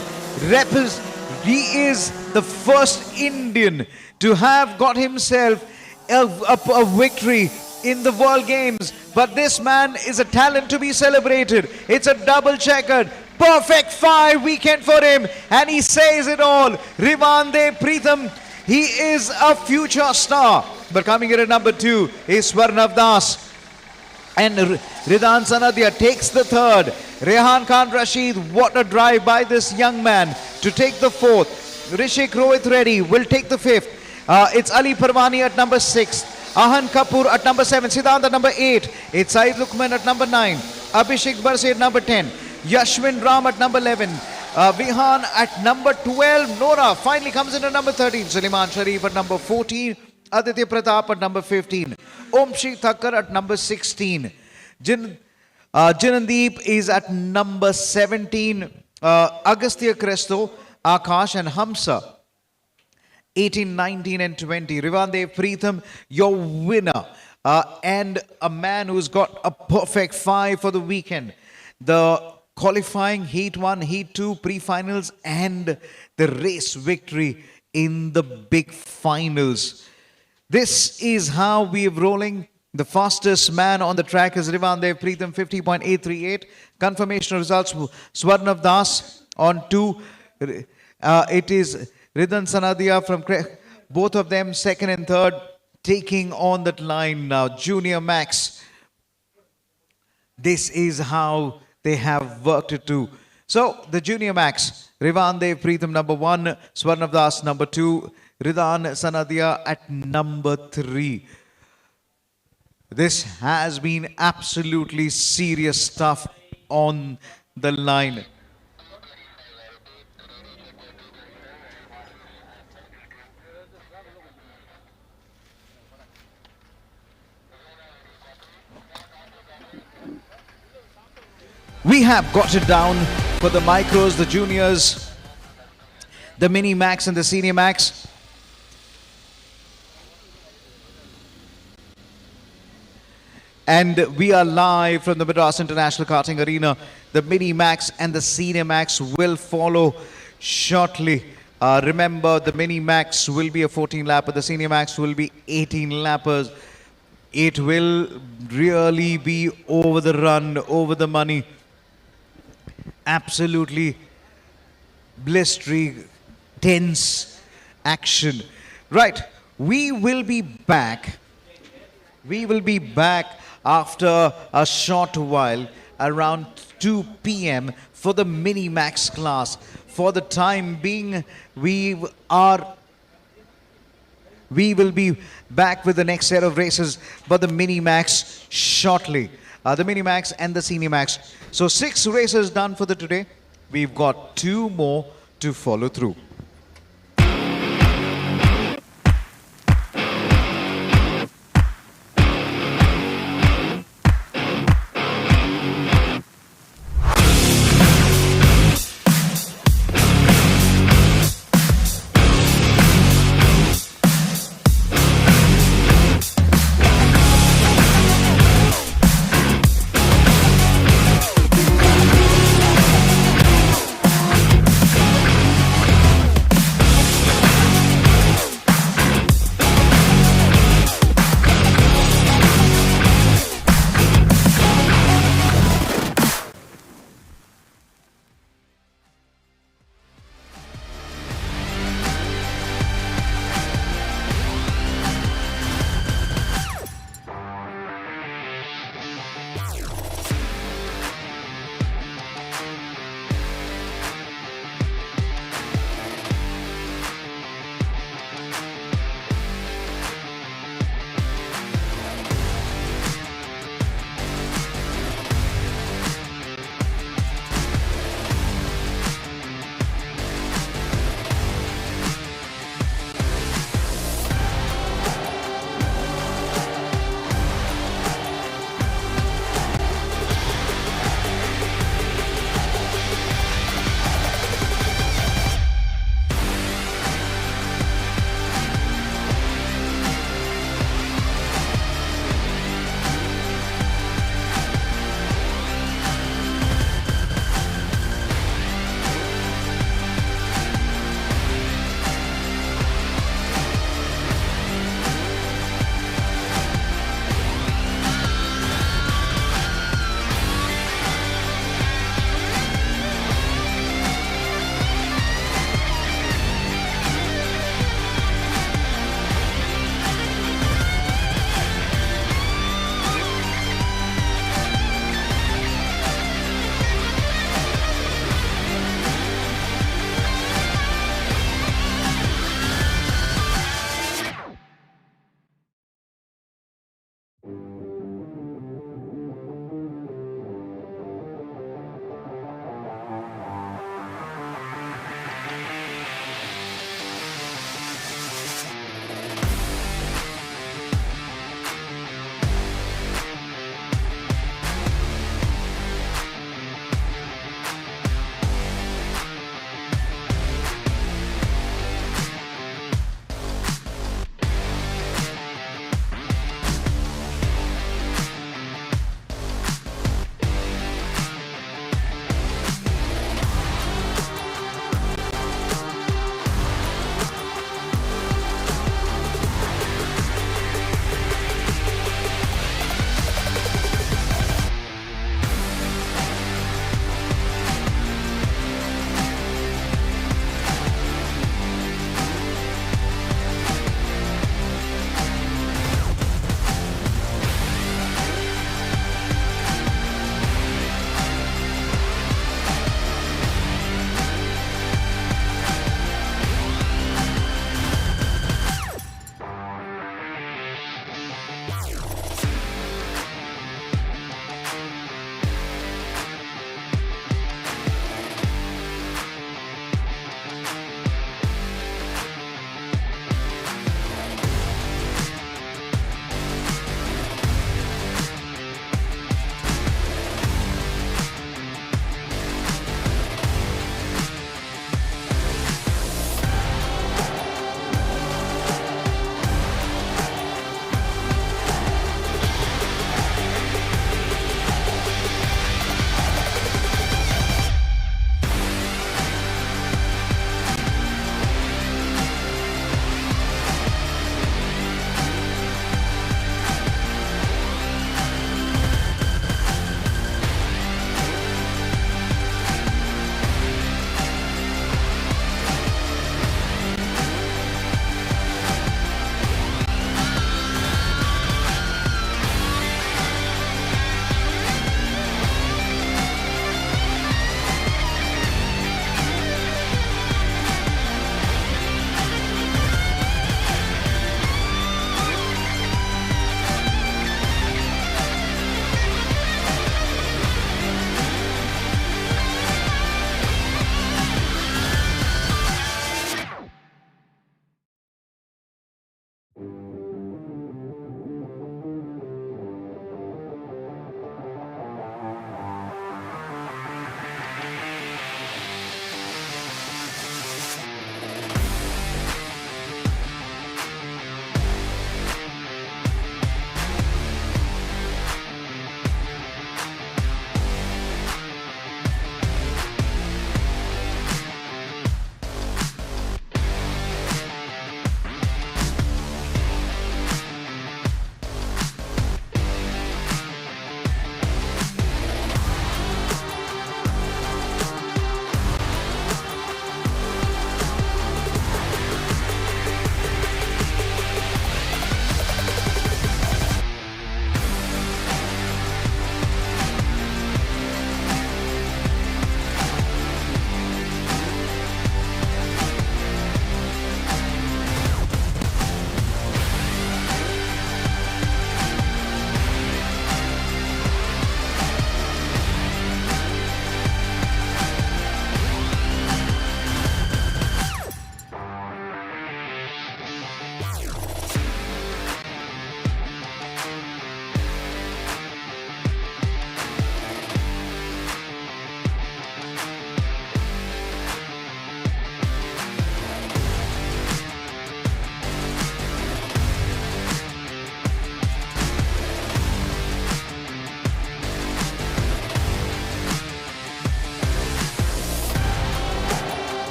He is the first Indian to have got himself a victory in the World Games. But this man is a talent to be celebrated. It's a double checkered. Perfect 5 weekend for him. And he says it all. Rivande Preetham, he is a future star. But coming in at number 2 is Swarnav Das. And Ridan Sanadia takes the 3rd. Rehan Khan Rashid, what a drive by this young man to take the 4th. Rishik Rohit Reddy will take the 5th. It's Ali Parvani at number 6. Ahan Kapoor at number 7. Siddhant at number 8. It's Saeed Lukman at number 9. Abhishek Barse at number 10. Yashwin Ram at number 11. Vihan at number 12. Nora finally comes in at number 13. Suleiman Sharif at number 14. Aditya Pratap at number 15. Omshi Thakkar at number 16. Jinandeep is at number 17. Agastya Cresto, Akash and Hamsa. 18, 19 and 20. Rivande Preetham, your winner. And a man who's got a perfect 5 for the weekend. The qualifying Heat 1, Heat 2, pre-finals and the race victory in the big finals. This is how we are rolling The fastest man on the track is Rivandev Preetham, 50.838. Confirmation results, Swarnav Das on 2. It is Ridan Sanadia from both of them, second and third, taking on that line now. Junior Max. This is how they have worked it to. So, the Junior Max, Rivandev Preetham number 1, Swarnav Das number 2, Ridan Sanadia at number 3. This has been absolutely serious stuff on the line. We have got it down for the micros, the juniors, the mini max and the senior max. And we are live from the Madras International Karting Arena. The mini max and the senior max will follow shortly. Remember, the mini max will be a 14 lapper, the senior max will be 18 lappers. It will really be over the run, over the money. Absolutely blistering, tense action. Right, we will be back. We will be back after a short while, around 2 p.m. for the mini max class. For the time being, we will be back with the next set of races, but the mini max shortly. The mini max and the senior max. So 6 races done for the today. We've got 2 more to follow through.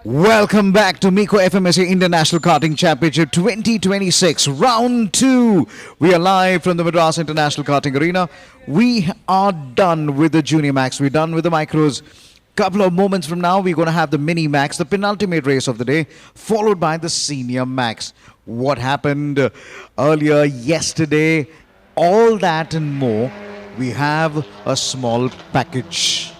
Welcome back to MECO FMSCI International Karting Championship 2026, Round 2. We are live from the Madras International Karting Arena. We are done with the Junior Max. We're done with the Micros. Couple of moments from now, we're going to have the Mini Max, the penultimate race of the day, followed by the Senior Max. What happened earlier yesterday, all that and more, we have a small package.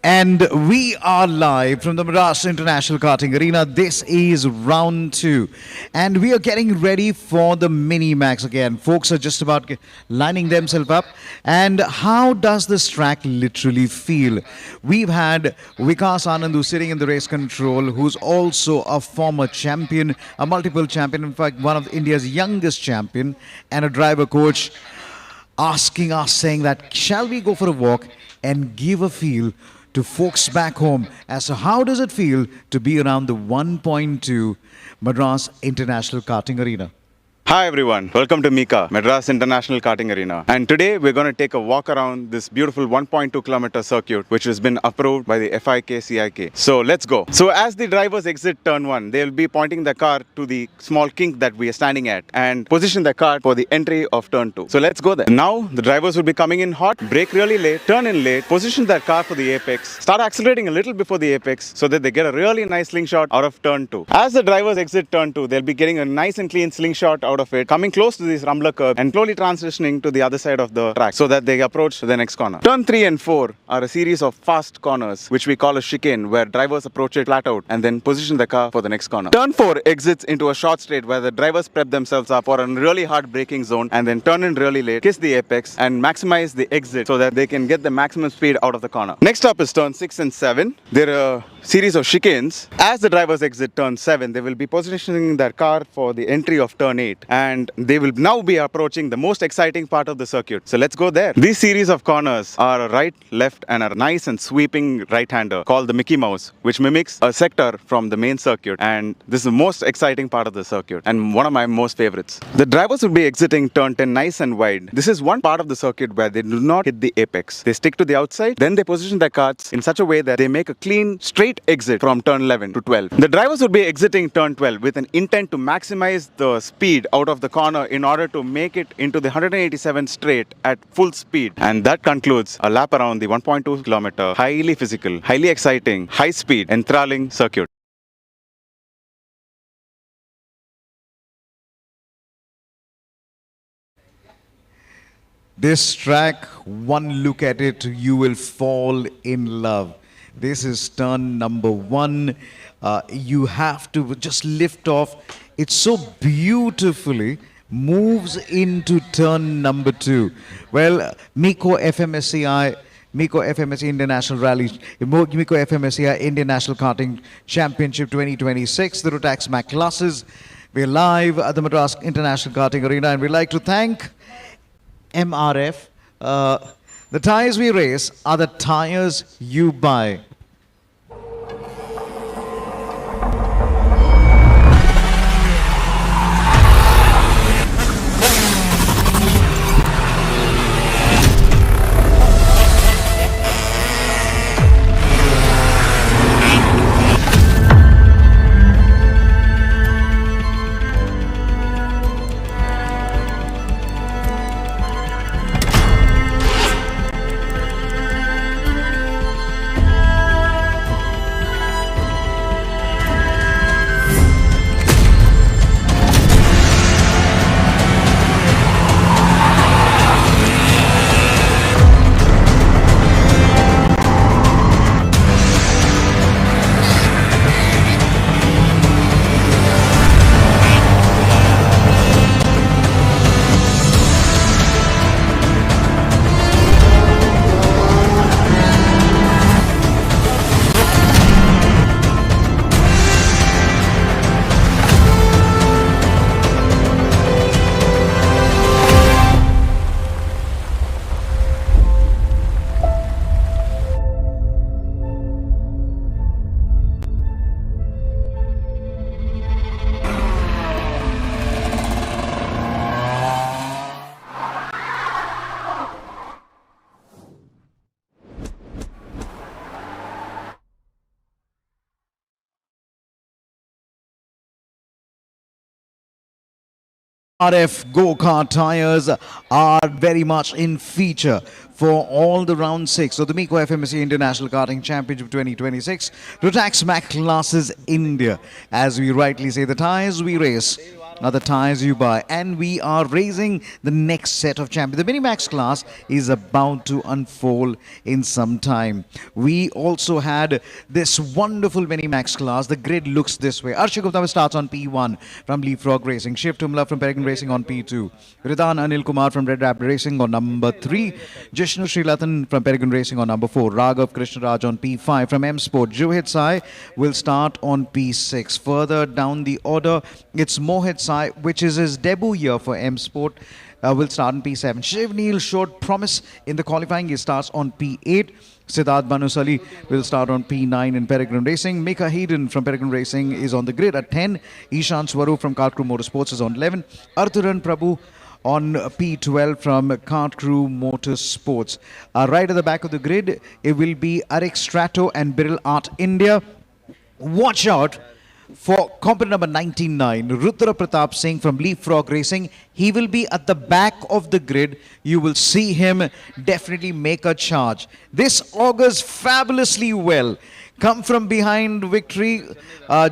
And we are live from the Madras International Karting Arena. This is round 2. And we are getting ready for the Mini Max again. Folks are just about lining themselves up. And how does this track literally feel? We've had Vikas Anand, who's sitting in the race control, who's also a former champion, a multiple champion, in fact, one of India's youngest champion, and a driver coach, asking us, saying that, shall we go for a walk and give a feel to folks back home as to how does it feel to be around the 1.2 Madras International Karting Arena? Hi everyone, welcome to MIKA, Madras International Karting Arena. And today we're going to take a walk around this beautiful 1.2 kilometer circuit which has been approved by the FIK-CIK. So let's go. So as the drivers exit turn 1, they'll be pointing the car to the small kink that we are standing at and position the car for the entry of turn 2. So let's go there. Now the drivers will be coming in hot, brake really late, turn in late, position their car for the apex, start accelerating a little before the apex so that they get a really nice slingshot out of turn 2. As the drivers exit turn 2, they'll be getting a nice and clean slingshot out of it, coming close to this rumbler curve and slowly transitioning to the other side of the track so that they approach the next corner. Turn 3 and 4 are a series of fast corners which we call a chicane, where drivers approach it flat out and then position the car for the next corner. Turn 4 exits into a short straight where the drivers prep themselves up for a really hard braking zone and then turn in really late, kiss the apex and maximize the exit so that they can get the maximum speed out of the corner. Next up is turn 6 and 7. There are a series of chicanes. As the drivers exit turn 7, they will be positioning their car for the entry of turn 8 and they will now be approaching the most exciting part of the circuit. So let's go there. These series of corners are a right, left and a nice and sweeping right-hander called the Mickey Mouse, which mimics a sector from the main circuit, and this is the most exciting part of the circuit and one of my most favorites. The drivers will be exiting turn 10 nice and wide. This is one part of the circuit where they do not hit the apex. They stick to the outside, then they position their cars in such a way that they make a clean, straight exit from turn 11 to 12. The drivers will be exiting turn 12 with an intent to maximize the speed out of the corner in order to make it into the 187 straight at full speed. And that concludes a lap around the 1.2 kilometer, highly physical, highly exciting, high speed, enthralling circuit. This track, one look at it, you will fall in love. This is turn number 1. You have to just lift off. It so beautifully moves into turn number 2. Well, MECO FMSCI, MECO FMSCI International Rally, MECO FMSCI International Karting Championship 2026, the Rotax Mac classes. We're live at the Madras International Karting Arena, and we'd like to thank MRF. The tires we race are the tires you buy. RF go-kart tires are very much in feature for all the round 6 of the MECO FMSCI International Karting Championship 2026. Rotax Mac Classes India. As we rightly say, the tires we race are the tires you buy, and we are raising the next set of champions. The Minimax class is about to unfold in some time. We also had this wonderful Minimax class. The grid looks this way. Arshik Gupta starts on P1 from Leapfrog Racing. Shiv Tumla from Peregrine Racing on P2. Ridan Anil Kumar from Red Rabbit Racing on number 3. Jishnu Srilatan from Peregrine Racing on number 4. Raghav Krishnaraj on P5. From M Sport, Juhit Sai will start on P6. Further down the order, it's Mohit Sai, which is his debut year for M Sport, will start on P7. Shiv Neel showed promise in the qualifying. He starts on P8. Siddharth Banusali will start on P9 in Peregrine Racing. Mika Heiden from Peregrine Racing is on the grid at 10. Ishan Swaroop from Kart Crew Motorsports is on 11. Arthuran Prabhu on P12 from Kart Crew Motorsports. Right at the back of the grid, it will be Arik Strato and Biril Art India. Watch out for component number 99, Rudra Pratap Singh from Leapfrog Racing. He will be at the back of the grid. You will see him definitely make a charge. This augurs fabulously well. Come from behind victory,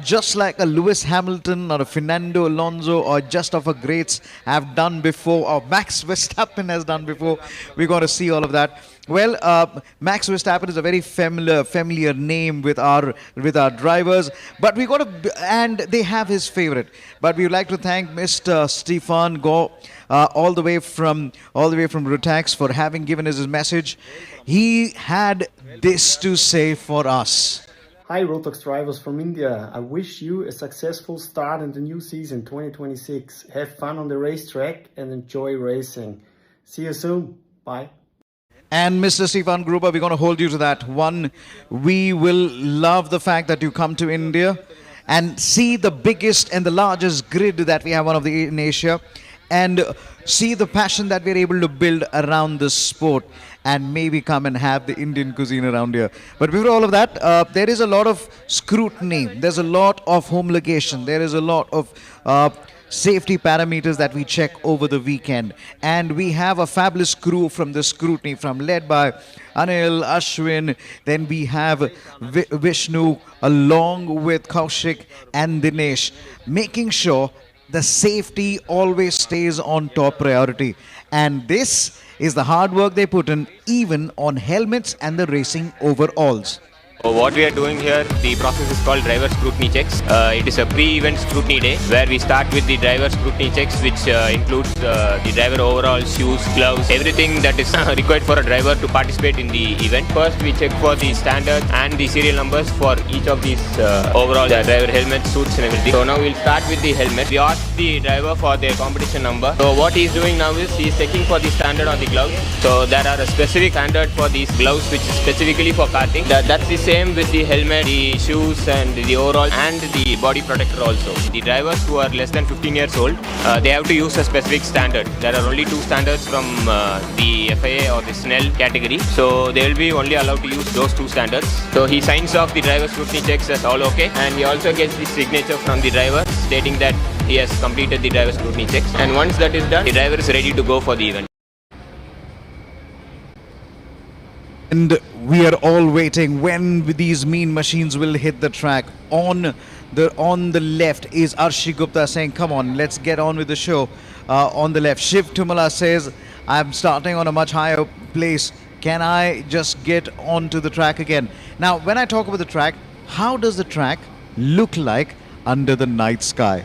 just like a Lewis Hamilton or a Fernando Alonso or just of a greats have done before, or Max Verstappen has done before. We're going to see all of that. Well, Max Verstappen is a very familiar name with our drivers, but we got to, and they have his favorite. But we would like to thank Mr. Stefan Go, all the way from Rotax, for having given us his message. He had this to say for us. Hi Rotax drivers from India. I wish you a successful start in the new season 2026. Have fun on the racetrack and enjoy racing. See you soon. Bye. And Mr. Stefan Gruber, we're going to hold you to that one. We will love the fact that you come to India and see the biggest and the largest grid that we have in Asia, and see the passion that we're able to build around this sport, and maybe come and have the Indian cuisine around here. But before all of that, there is a lot of scrutiny. There's a lot of homologation. There is a lot of safety parameters that we check over the weekend. And we have a fabulous crew from the scrutiny, led by Anil, Ashwin. Then we have Vishnu along with Kaushik and Dinesh, making sure the safety always stays on top priority. And this is the hard work they put in, even on helmets and the racing overalls. What we are doing here, the process is called driver scrutiny checks. It is a pre-event scrutiny day where we start with the driver scrutiny checks, which includes the driver overalls, shoes, gloves, everything that is required for a driver to participate in the event. First, we check for the standard and the serial numbers for each of these overall driver helmets, suits and everything. So now we'll start with the helmet. We ask the driver for their competition number. So what he's doing now is he's checking for the standard on the gloves. So there are a specific standard for these gloves, which is specifically for karting. That's the same with the helmet, the shoes and the overall and the body protector also. The drivers who are less than 15 years old, they have to use a specific standard. There are only 2 standards from the FIA or the SNEL category. So they will be only allowed to use those 2 standards. So he signs off the driver scrutiny checks as all okay, and he also gets the signature from the driver stating that he has completed the driver scrutiny checks. And once that is done, the driver is ready to go for the event. And we are all waiting when these mean machines will hit the track. On the left is Arshik Gupta saying, come on, let's get on with the show. On the left, Shiv Tumala says, I'm starting on a much higher place. Can I just get onto the track again? Now, when I talk about the track, how does the track look like under the night sky?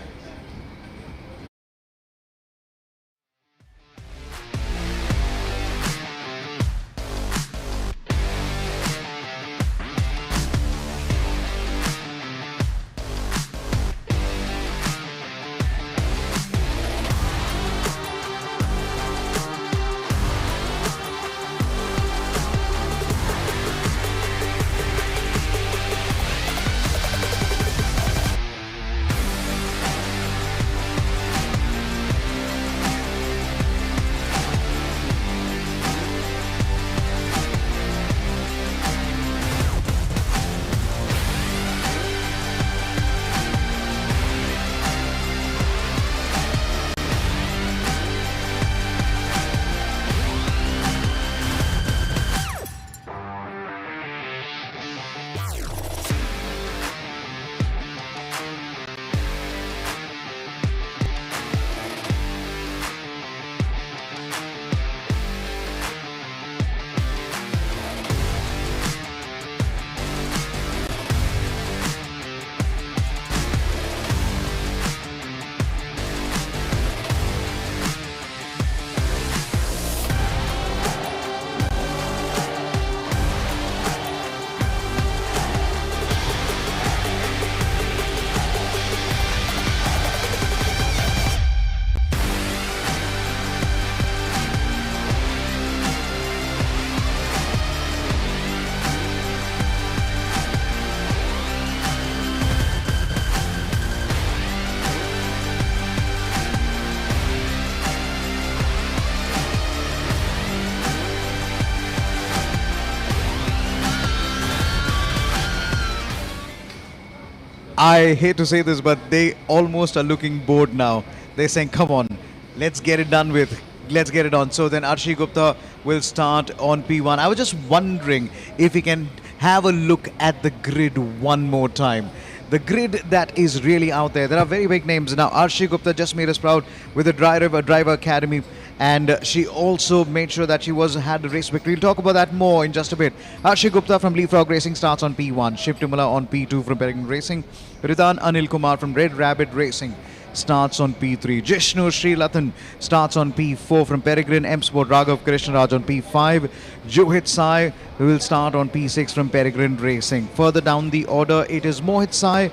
I hate to say this, but they almost are looking bored now. They're saying, come on, let's get it done with. Let's get it on. So then Arshi Gupta will start on P1. I was just wondering if we can have a look at the grid one more time. The grid that is really out there. There are very big names. Now, Arshi Gupta just made us proud with the driver academy, and she also made sure that she had a race victory. We'll talk about that more in just a bit. Arshi Gupta from Leapfrog Racing starts on P1. Shiv Tumala on P2 from Peregrine Racing. Ritan Anil Kumar from Red Rabbit Racing starts on P3. Jishnu Srilathan starts on P4 from Peregrine M Sport. Raghav Krishnaraj on P5. Johit Sai will start on P6 from Peregrine Racing. Further down the order, it is Mohit Sai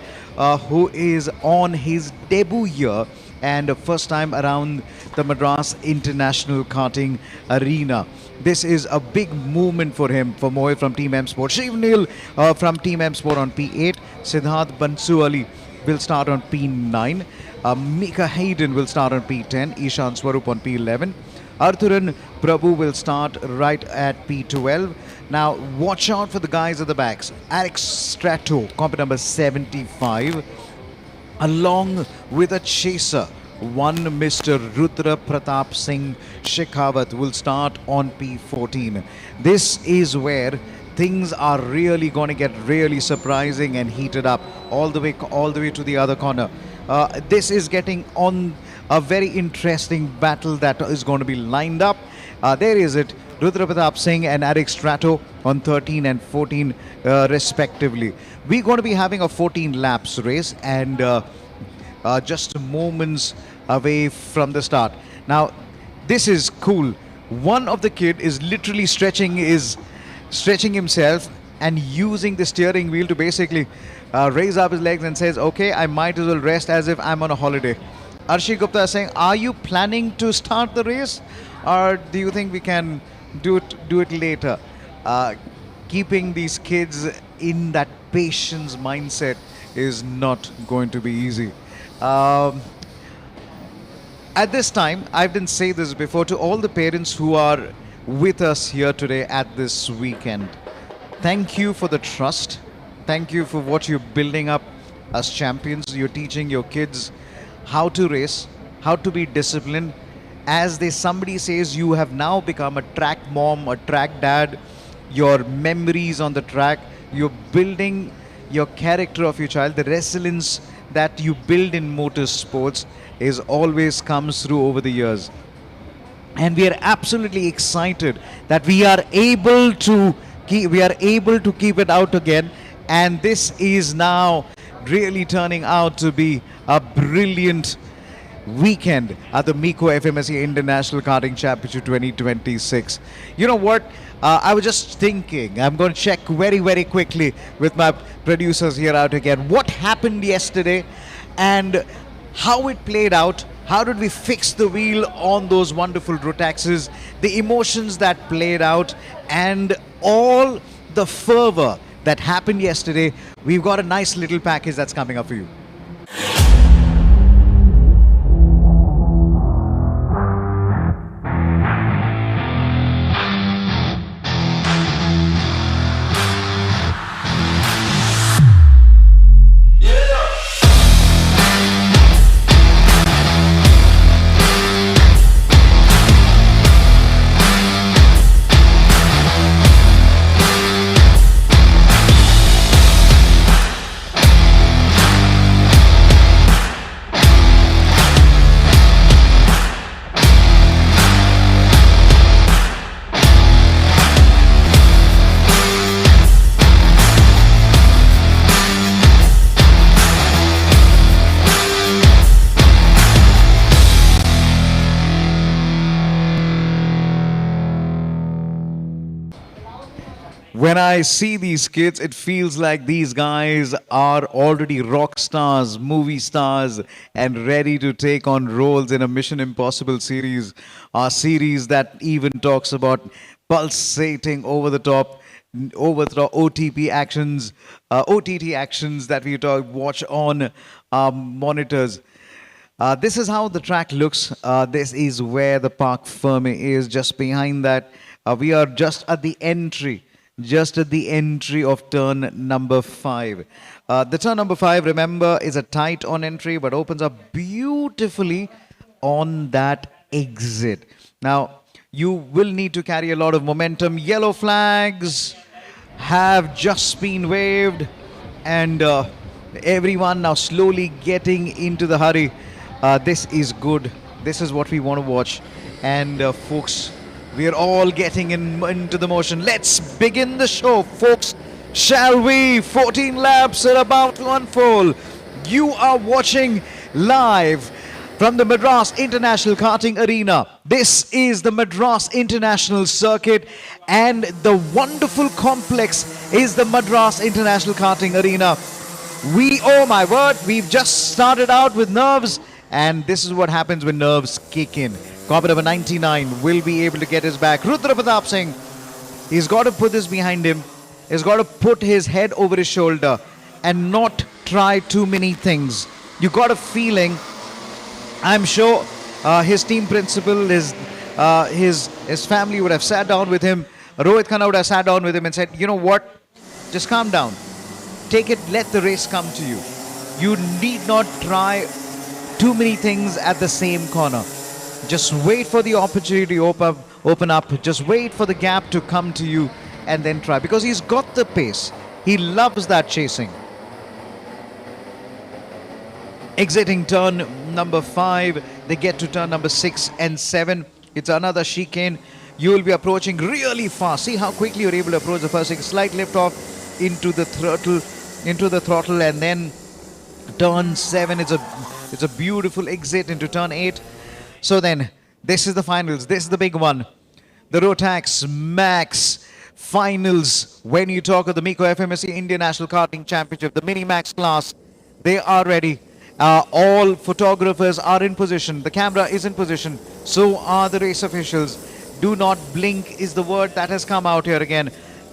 who is on his debut year and first time around the Madras International Karting Arena. This is a big movement for him, for Mohit from Team M Sport. Shiv Neel from Team M Sport on P8. Siddharth Bansu Ali will start on P9. Mika Hayden will start on P10. Ishan Swarup on P11. Arthuran Prabhu will start right at P12. Now, watch out for the guys at the backs. Alex Strato, comp number 75, along with a chaser, one Mr. Rudra Pratap Singh Shekhawat will start on P14. This is where things are really going to get really surprising and heated up all the way to the other corner. This is getting on a very interesting battle that is going to be lined up. There is it, Rudra Pratap Singh and Eric Strato on 13 and 14 respectively. We're going to be having a 14 laps race and just moments away from the start. Now, this is cool. One of the kid is literally stretching himself and using the steering wheel to basically raise up his legs and says, okay, I might as well rest as if I'm on a holiday. Arshi Gupta is saying, are you planning to start the race, or do you think we can do it later? Keeping these kids in that patience mindset is not going to be easy. At this time, I didn't say this before, to all the parents who are with us here today at this weekend, thank you for the trust. Thank you for what you're building up as champions. You're teaching your kids how to race, how to be disciplined. As somebody says, you have now become a track mom, a track dad. Your memories on the track, you're building your character of your child. The resilience that you build in motorsports is always comes through over the years. And we are absolutely excited that we are able to keep it out again. And this is now really turning out to be a brilliant weekend at the MECO FMSCI International Karting Championship 2026. You know what? I was just thinking, I'm going to check very, very quickly with my producers here out again. What happened yesterday and how it played out. How did we fix the wheel on those wonderful Rotaxes? The emotions that played out and all the fervor that happened yesterday. We've got a nice little package that's coming up for you. When I see these kids, it feels like these guys are already rock stars, movie stars, and ready to take on roles in a Mission Impossible series, a series that even talks about pulsating over the top OTT actions that we watch on monitors. This is how the track looks. This is where the Parc Fermé is. Just behind that, we are just at the entry just at the entry of turn number 5. The turn number 5, remember, is a tight on entry but opens up beautifully on that exit. Now, you will need to carry a lot of momentum. Yellow flags have just been waved, and everyone now slowly getting into the hurry. This is good. This is what we want to watch. And folks, we are all getting into the motion. Let's begin the show, folks. Shall we? 14 laps are about to unfold. You are watching live from the Madras International Karting Arena. This is the Madras International Circuit, and the wonderful complex is the Madras International Karting Arena. Oh my word, we've just started out with nerves, and this is what happens when nerves kick in. Copper number 99 will be able to get his back. Rudra Pratap Singh, he's got to put this behind him. He's got to put his head over his shoulder and not try too many things. You got a feeling, I'm sure his team principal, his family would have sat down with him. Rohit Khanna would have sat down with him and said, you know what, just calm down. Take it, let the race come to you. You need not try too many things at the same corner. Just wait for the opportunity to open up. Just wait for the gap to come to you and then try. Because he's got the pace. He loves that chasing. Exiting turn number 5, they get to turn number 6 and 7. It's another chicane. You will be approaching really fast. See how quickly you're able to approach the first thing. Slight lift off into the throttle, and then turn 7. It's a beautiful exit into turn 8. So then, this is the finals. This is the big one. The Rotax Max finals. When you talk of the MECO FMSCI Indian National Karting Championship, the Mini Max class, they are ready. All photographers are in position. The camera is in position. So are the race officials. Do not blink is the word that has come out here again.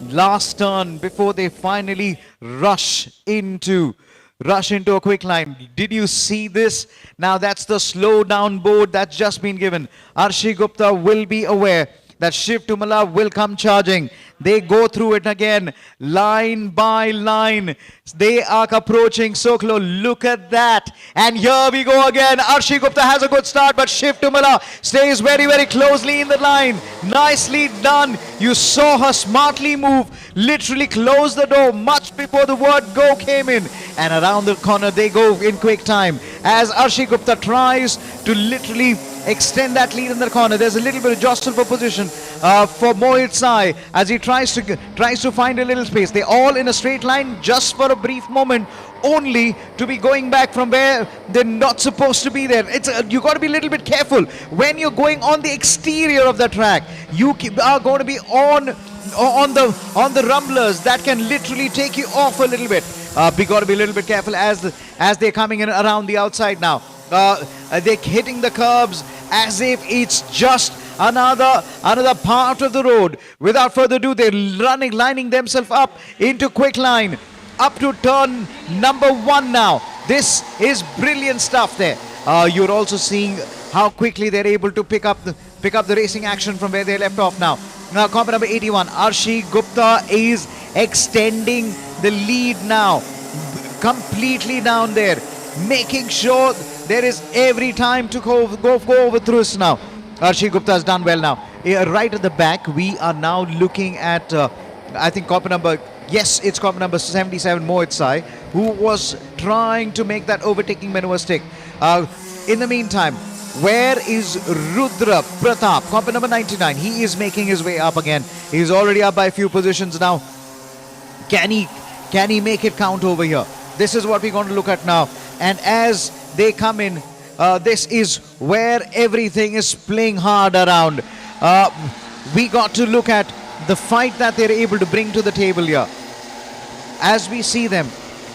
Last turn before they finally rush into a quick line. Did you see this? Now that's the slow down board that's just been given. Arshi Gupta will be aware that Shiv Tumala will come charging. They go through it again, line by line. They are approaching so close. Look at that. And here we go again. Arshi Gupta has a good start, but Shiv Tumala stays very, very closely in the line. Nicely done. You saw her smartly move, literally close the door much before the word go came in. And around the corner they go in quick time. As Arshi Gupta tries to literally extend that lead in the corner. There's a little bit of jostle for position for Mohit Sai as he tries to find a little space. They're all in a straight line just for a brief moment, only to be going back from where they're not supposed to be there. You got to be a little bit careful when you're going on the exterior of the track. You are going to be on the rumblers that can literally take you off a little bit. We got to be a little bit careful as they're coming in around the outside now. They're hitting the curbs as if it's just another part of the road. Without further ado, they're lining themselves up into quick line up to turn number 1 now. This is brilliant stuff there. You're also seeing how quickly they're able to pick up the racing action from where they left off now. Now, comp number 81, Arshi Gupta is extending the lead now, completely down there, making sure there is every time to go over through this now. Arshi Gupta has done well now. Right at the back, we are now looking at, I think, copper number 77, Mohit Sai, who was trying to make that overtaking maneuver stick. In the meantime, where is Rudra Pratap, copper number 99? He is making his way up again. He's already up by a few positions now. Can he make it count over here? This is what we're going to look at now. And as they come in, this is where everything is playing hard around. We got to look at the fight that they're able to bring to the table here. As we see them,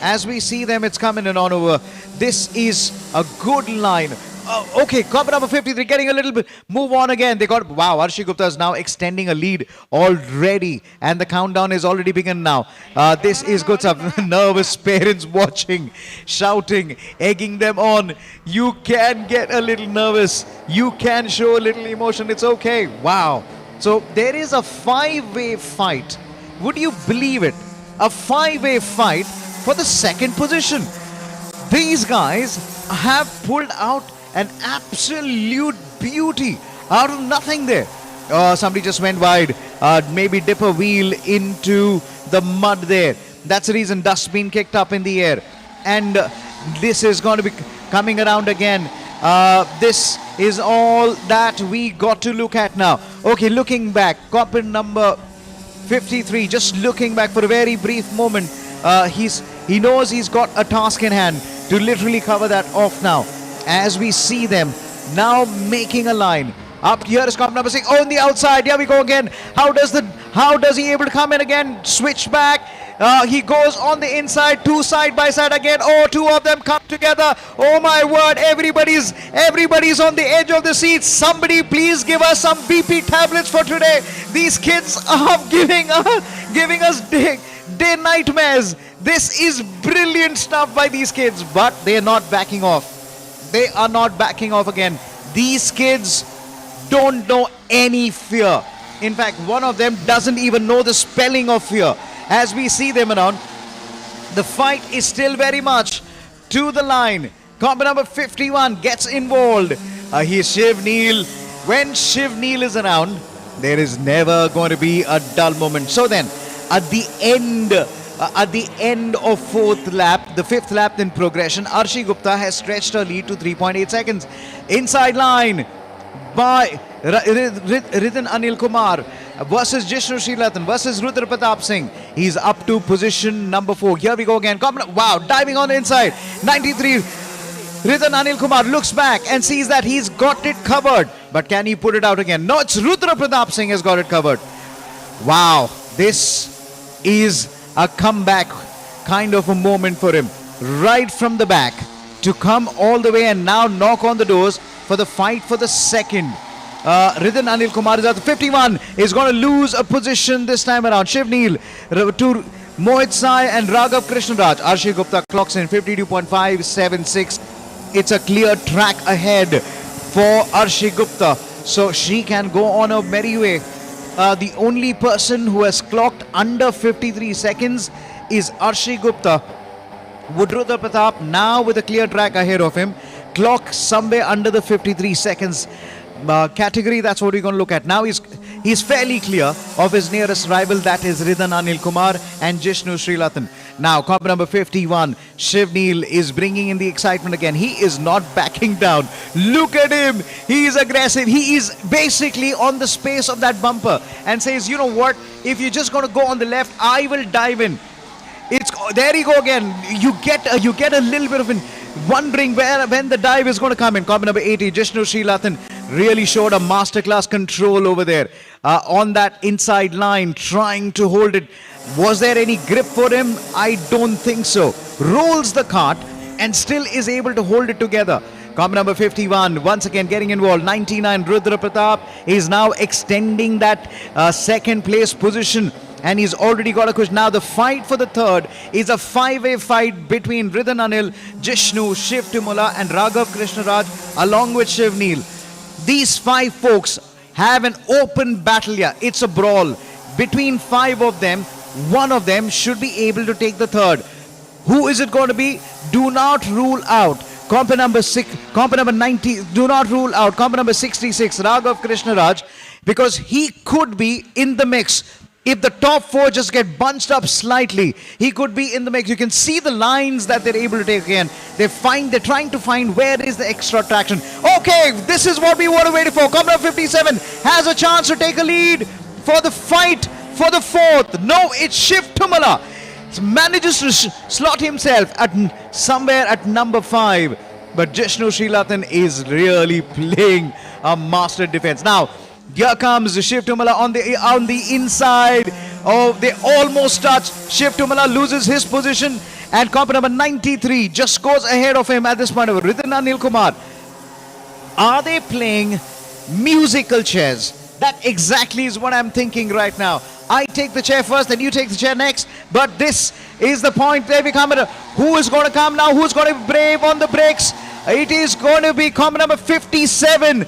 it's coming in on over. This is a good line. Okay, copper number 53 getting a little bit move on again. Wow, Arshi Gupta is now extending a lead already, and the countdown is already begun now. This is good stuff. Nervous parents watching, shouting, egging them on. You can get a little nervous. You can show a little emotion. It's okay. Wow. So there is a 5-way fight would you believe it? A five-way fight for the second position. These guys have pulled out an absolute beauty out of nothing there. Somebody just went wide. Maybe dip a wheel into the mud there. That's the reason dust being kicked up in the air. And this is going to be coming around again. This is all that we got to look at now. Okay, looking back, cockpit number 53, just looking back for a very brief moment. He knows he's got a task in hand to literally cover that off now. As we see them now making a line. Up here is cockpit number 6 on the outside. Here we go again. How does he able to come in again? Switch back. He goes on the inside, two side by side again. Oh, two of them come together. Oh my word, everybody's on the edge of the seat. Somebody please give us some BP tablets for today. These kids are giving us day nightmares. This is brilliant stuff by these kids, but they are not backing off. They are not backing off again. These kids don't know any fear. In fact, one of them doesn't even know the spelling of fear. As we see them around, the fight is still very much to the line. Cockpit number 51 gets involved. He's Shiv Neel. When Shiv Neel is around, there is never going to be a dull moment. So then, at the end of fourth lap, the fifth lap in progression, Arshi Gupta has stretched her lead to 3.8 seconds. Inside line by Ridhan Anil Kumar versus Jishnu Srilathan versus Rudra Pratap Singh. He's up to position number 4. Here we go again. Wow, diving on the inside. 93. Ridhan Anil Kumar looks back and sees that he's got it covered. But can he put it out again? No, it's Rudra Pratap Singh has got it covered. Wow, this is a comeback kind of a moment for him. Right from the back to come all the way and now knock on the doors for the fight for the second. Ridhan Anil Kumar is at the 51, is going to lose a position this time around. Shiv Neel to Mohit Sai and Raghav Krishnaraj. Arshi Gupta clocks in 52.576. It's a clear track ahead for Arshi Gupta, so she can go on a merry way. The only person who has clocked under 53 seconds is Arshi Gupta. Would Rudra Pratap, now with a clear track ahead of him, clock somewhere under the 53 seconds category? That's what we're going to look at. Now he's fairly clear of his nearest rival, that is Ridhan Anil Kumar and Jishnu Srilathan. Now, cockpit number 51, Shiv Neel is bringing in the excitement again. He is not backing down. Look at him. He is aggressive. He is basically on the space of that bumper and says, you know what, if you're just going to go on the left, I will dive in. There you go again. You get a little bit of wondering when the dive is going to come in. Cockpit number 80, Jishnu Srilathan really showed a masterclass control over there on that inside line, trying to hold it. Was there any grip for him? I don't think so. Rolls the cart and still is able to hold it together. Cockpit number 51 once again getting involved. 99, Rudra Pratap is now extending that second place position. And he's already got a cushion. Now the fight for the third is a five-way fight between Ridhan Anil, Jishnu, Shiv Tumula and Raghav Krishnaraj along with Shiv Neel. These five folks have an open battle here. It's a brawl. Between five of them, one of them should be able to take the third. Who is it going to be? Do not rule out. Cockpit number 90, do not rule out. Cockpit number 66, Raghav Krishnaraj, because he could be in the mix. If the top four just get bunched up slightly, he could be in the mix. You can see the lines that they're able to take again. They're trying to find where is the extra traction. Okay, this is what we were waiting for. Cockpit number 57 has a chance to take a lead for the fight for the fourth. No, it's Shiv Tumala. Manages to slot himself at somewhere at number 5. But Jishnu Srilathan is really playing a master defense. Now, here comes Shiv Tumala on the inside. Oh, they almost touch. Shiv Tumala loses his position. And cockpit number 93 just goes ahead of him at this point. Ridhan Anil Kumar. Are they playing musical chairs? That exactly is what I'm thinking right now. I take the chair first, then you take the chair next. But this is the point where we come at. Who is going to come now? Who's going to be brave on the brakes? It is going to be cockpit number 57.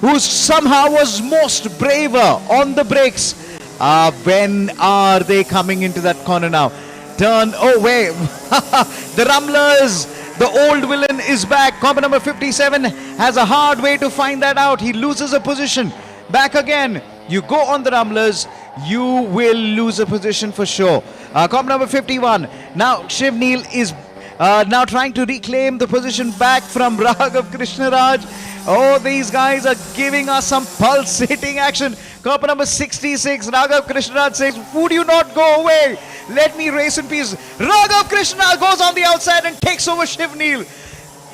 Who somehow was most braver on the brakes. When are they coming into that corner now? Turn, oh wait, the Rumblers, the old villain is back. Combo number 57 has a hard way to find that out. He loses a position. Back again. You go on the Rumblers, you will lose a position for sure. Combo number 51. Now Shiv Neel is now trying to reclaim the position back from Raghav Krishnaraj. Oh, these guys are giving us some pulsating action. Combo number 66. Raghav Krishnaraj says, would you not go away? Let me race in peace. Raghav Krishna goes on the outside and takes over Shiv Neel.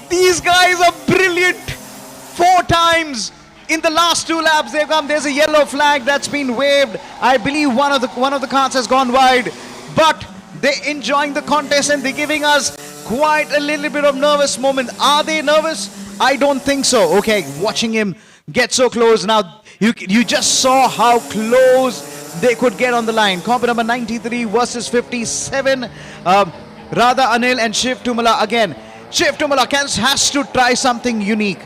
These guys are brilliant. 4 times in the last 2 laps they've come. There's a yellow flag that's been waved. I believe one of the cars has gone wide. But they're enjoying the contest and they're giving us quite a little bit of nervous moment. Are they nervous? I don't think so. Okay, watching him get so close. Now, you just saw how close they could get on the line. Comp number 93 versus 57. Radha Anil and Shiv Tumala again. Shiv Tumala has to try something unique.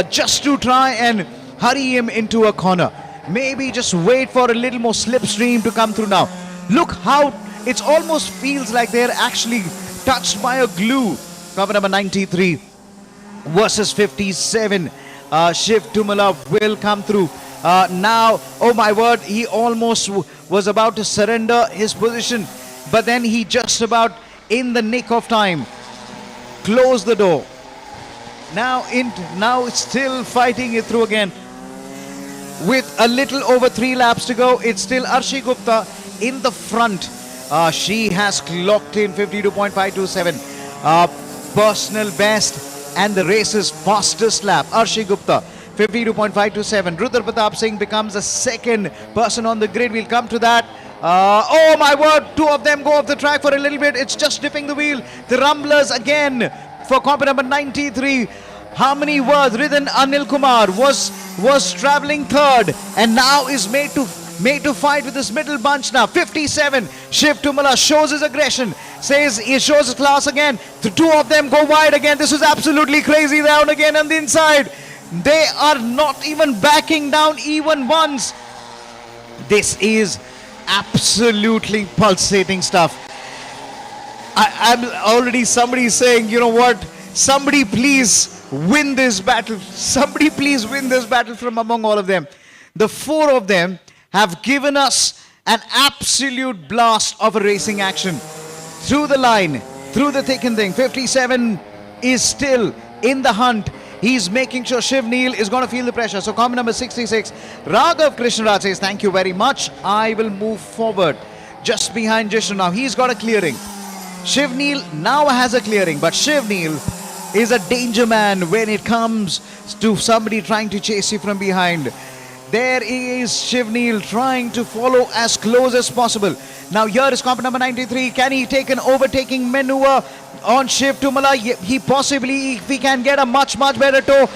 Just to try and hurry him into a corner. Maybe just wait for a little more slipstream to come through now. Look how it almost feels like they're actually touched by a glue. Cover number 93 versus 57. Shiv Tumala will come through. Now, oh my word, he almost was about to surrender his position, but then he just about, in the nick of time, closed the door. Now it's still fighting it through again. With a little over 3 laps to go, it's still Arshi Gupta in the front. She has clocked in 52.527. Personal best and the race's fastest lap. Arshi Gupta, 52.527. Rudra Pratap Singh becomes the second person on the grid. We'll come to that. Oh my word, 2 of them go off the track for a little bit. It's just dipping the wheel. The Rumblers again for comp number 93. How many words? Ridhan Anil Kumar was traveling third and now is made to fight with this middle bunch now. 57. Shiv Tumala shows his aggression. Says he shows his class again. The 2 of them go wide again. This is absolutely crazy. Down again on the inside. They are not even backing down even once. This is absolutely pulsating stuff. I'm already somebody saying, you know what? Somebody please win this battle. Somebody please win this battle from among all of them. The 4 of them have given us an absolute blast of a racing action. Through the line, through the thick and thin. 57 is still in the hunt. He's making sure Shiv Neel is going to feel the pressure. So comment number 66, Raghav Krishnaraj says, thank you very much. I will move forward just behind Jishnu now. He's got a clearing. Shiv Neel now has a clearing, but Shiv Neel is a danger man when it comes to somebody trying to chase you from behind. There is Shiv Neel trying to follow as close as possible. Now here is comp number 93. Can he take an overtaking maneuver on Shiv Tumala? He possibly, if he can get a much better toe.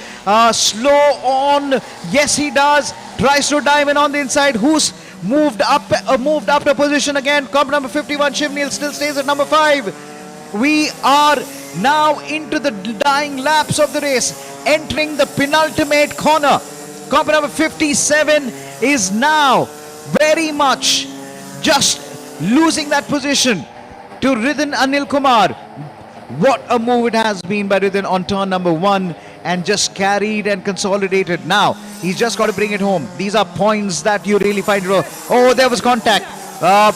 Slow on. Yes, he does. Tries to dive in on the inside. Who's moved up to position again? Comp number 51. Shiv Neel still stays at number 5. We are now into the dying laps of the race, entering the penultimate corner. Comp number 57 is now very much just losing that position to Ridhan Anil Kumar. What a move it has been by Ridhan on turn number 1 and just carried and consolidated. Now he's just got to bring it home. These are points that you really find. Oh, there was contact.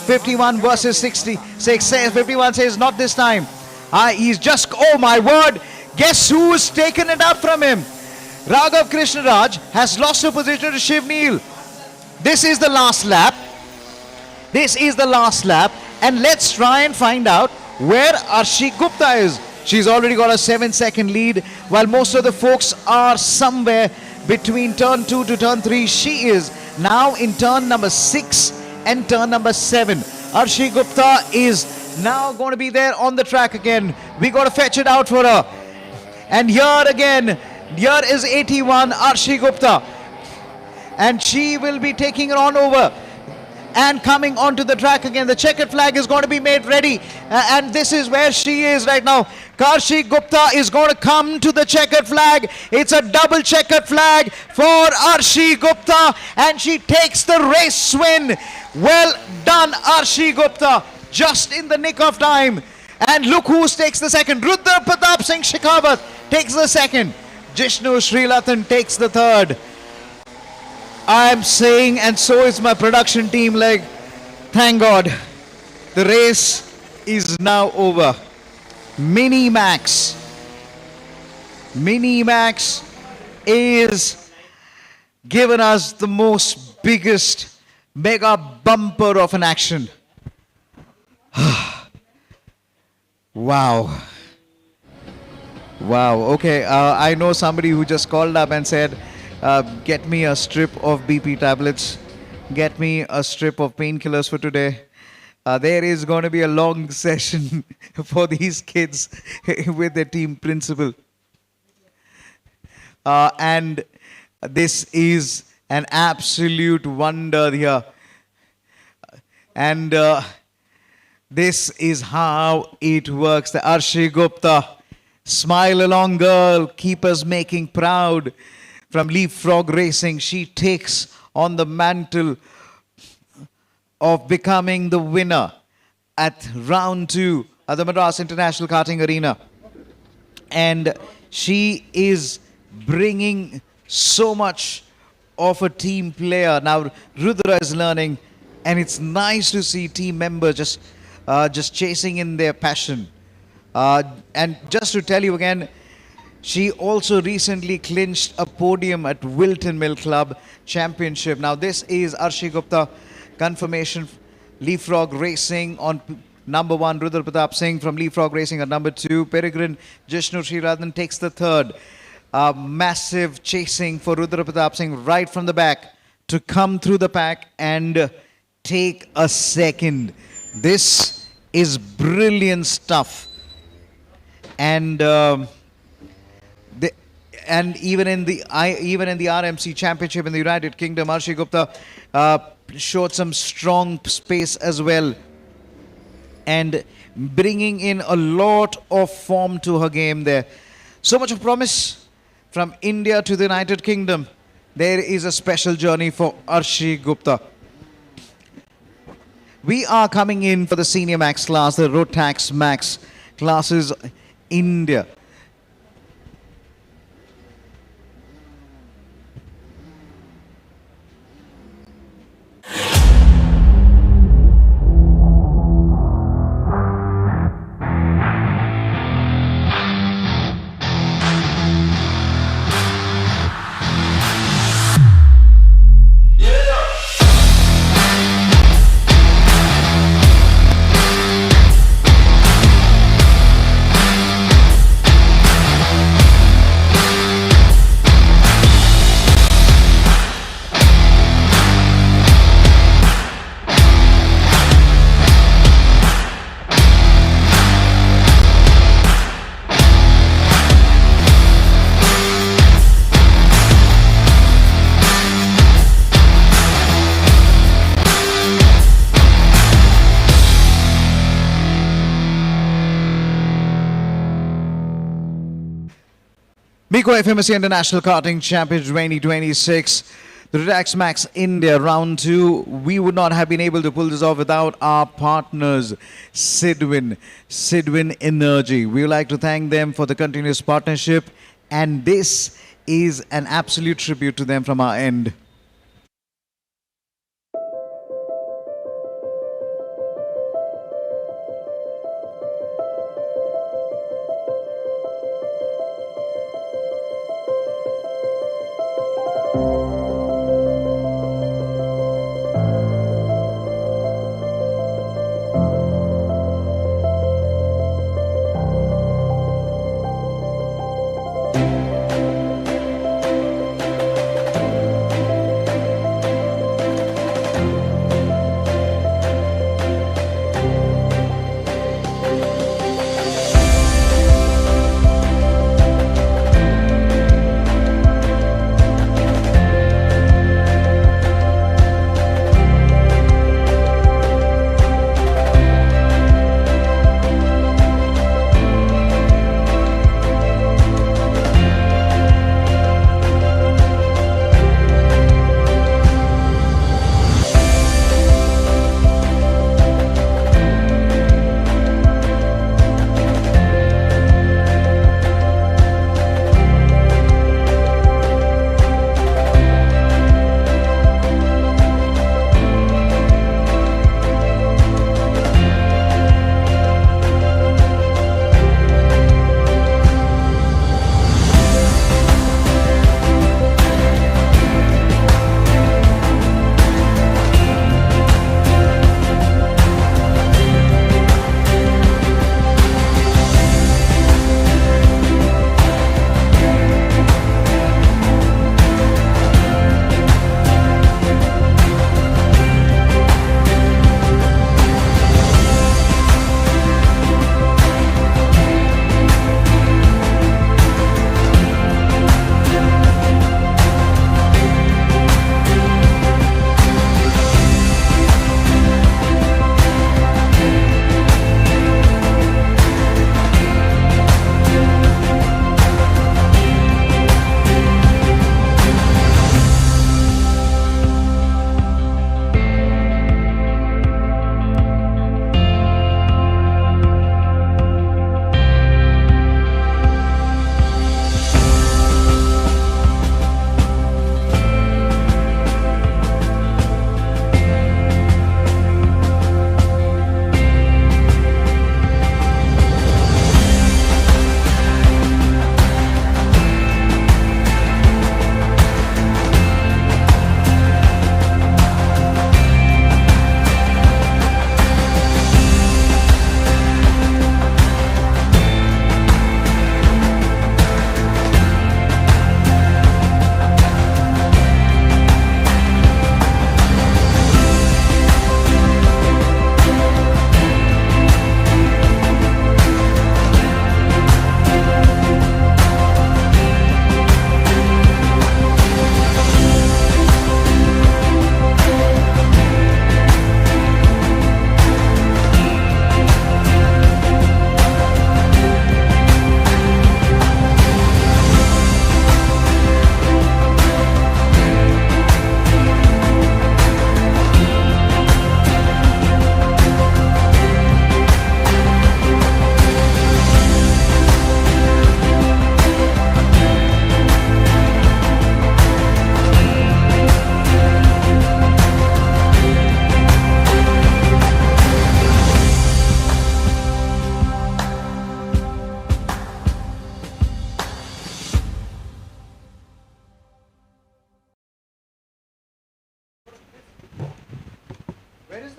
51 versus 66. 51 says not this time. He's just, oh my word, guess who's taken it up from him? Raghav Krishnaraj has lost a position to Shiv Neel. This is the last lap. This is the last lap. And let's try and find out where Arshi Gupta is. She's already got a 7-second lead, while most of the folks are somewhere between turn 2 to turn 3. She is now in turn number 6 and turn number 7. Arshi Gupta is now going to be there on the track again. We got to fetch it out for her. And here again, here is 81 Arshi Gupta. And she will be taking it on over and coming onto the track again. The checkered flag is going to be made ready. And this is where she is right now. Karshik Gupta is going to come to the checkered flag. It's a double checkered flag for Arshi Gupta, and she takes the race win. Well done, Arshi Gupta, just in the nick of time. And look who takes the second. Rudra Pratap Singh Shekhawat takes the second. Jishnu Srilathan takes the third. I'm saying, and so is my production team, like, thank God, the race is now over. Mini Max is given us the most biggest mega bumper of an action. Wow. Wow. Okay, I know somebody who just called up and said, get me a strip of BP tablets, get me a strip of painkillers for today. There is going to be a long session for these kids with their team principal. And this is an absolute wonder here. And this is how it works. The Arshi Gupta, smile along girl, keep us making proud. From Leapfrog Racing, she takes on the mantle of becoming the winner at round 2 at the Madras International Karting Arena. And she is bringing so much of a team player. Now Rudra is learning, and it's nice to see team members just chasing in their passion. And just to tell you again, she also recently clinched a podium at Wilton Mill Club Championship. Now this is Arshi Gupta, confirmation. Leapfrog Racing on number 1, Rudra Pratap Singh from Leapfrog Racing at number 2. Peregrine Jishnu Srirathan takes the third. Massive chasing for Rudra Pratap Singh right from the back to come through the pack and take a second. This is brilliant stuff. And even in the RMC Championship in the United Kingdom, Arshi Gupta showed some strong space as well, and bringing in a lot of form to her game there. So much of promise from India to the United Kingdom. There is a special journey for Arshi Gupta. We are coming in for the Senior Max class, the Rotax Max classes, India. MECO FMSCI International Karting Championship 2026, the Rotax Max India Round 2. We would not have been able to pull this off without our partners, Sidwin Energy. We would like to thank them for the continuous partnership, and this is an absolute tribute to them from our end.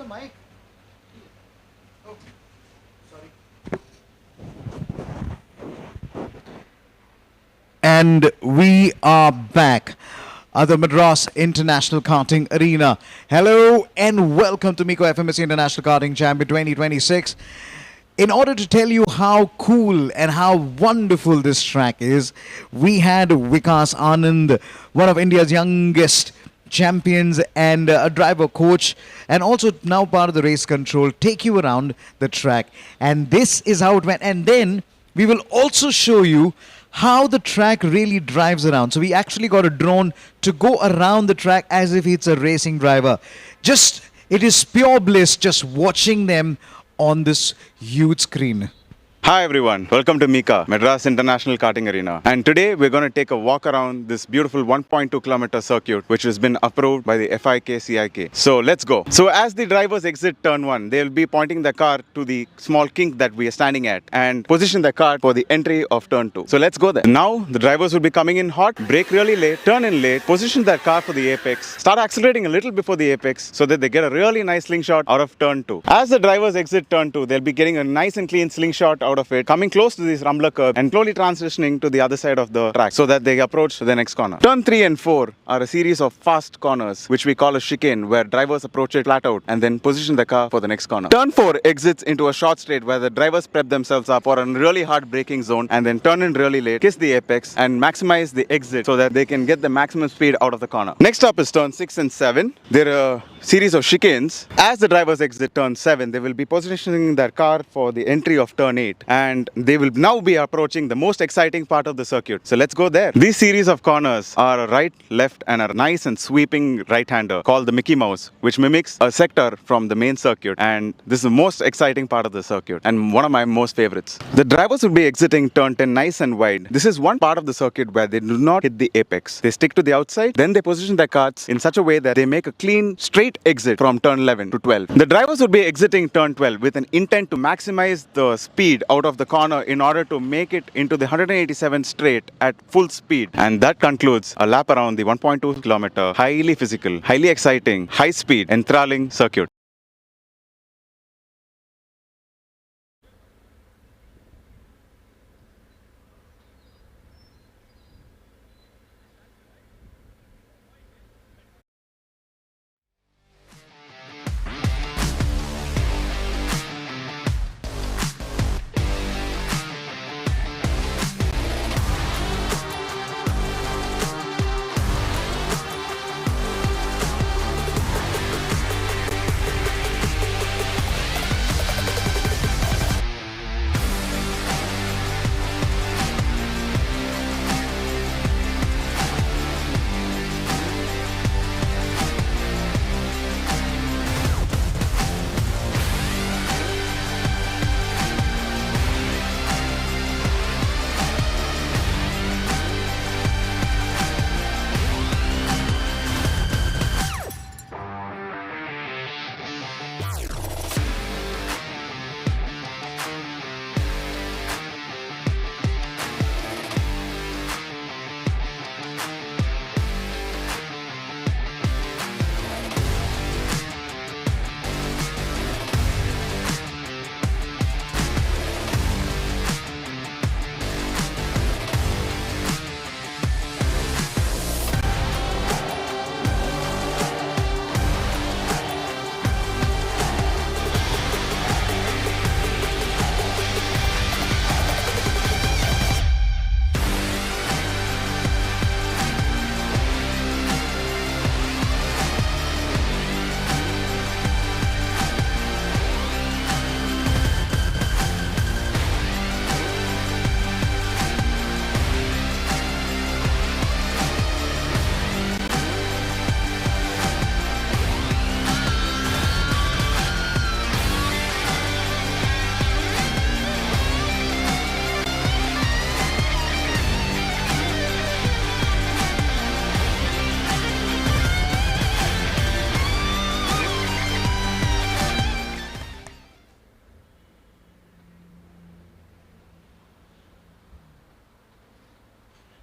the mic? Oh, sorry. And we are back at the Madras International Karting Arena. Hello and welcome to MECO FMSCI International Karting Champion 2026. In order to tell you how cool and how wonderful this track is, we had Vikas Anand, one of India's youngest champions and a driver coach, and also now part of the race control, take you around the track. And this is how it went. And then we will also show you how the track really drives around. So we actually got a drone to go around the track as if it's a racing driver. It is pure bliss just watching them on this huge screen. Hi everyone, welcome to MIKA, Madras International Karting Arena. And today we're going to take a walk around this beautiful 1.2 kilometer circuit which has been approved by the FIK-CIK. So let's go. So as the drivers exit turn 1, they'll be pointing the car to the small kink that we are standing at and position the car for the entry of turn 2. So let's go there. Now the drivers will be coming in hot, brake really late, turn in late, position their car for the apex, start accelerating a little before the apex so that they get a really nice slingshot out of turn 2. As the drivers exit turn 2, they'll be getting a nice and clean slingshot out of it, coming close to this rumbler curve and slowly transitioning to the other side of the track so that they approach the next corner. Turn 3 and 4 are a series of fast corners which we call a chicane, where drivers approach it flat out and then position the car for the next corner. Turn 4 exits into a short straight where the drivers prep themselves up for a really hard braking zone and then turn in really late, kiss the apex and maximize the exit so that they can get the maximum speed out of the corner. Next up is turn 6 and 7. There are a series of chicanes. As the drivers exit turn 7, they will be positioning their car for the entry of turn 8 and they will now be approaching the most exciting part of the circuit. So let's go there. These series of corners are a right, left and a nice and sweeping right-hander called the Mickey Mouse, which mimics a sector from the main circuit, and this is the most exciting part of the circuit and one of my most favorites. The drivers will be exiting turn 10 nice and wide. This is one part of the circuit where they do not hit the apex. They stick to the outside, then they position their carts in such a way that they make a clean straight exit from turn 11 to 12. The drivers will be exiting turn 12 with an intent to maximize the speed out of the corner in order to make it into the 187 straight at full speed. And that concludes a lap around the 1.2 kilometer highly physical, highly exciting, high speed, enthralling circuit.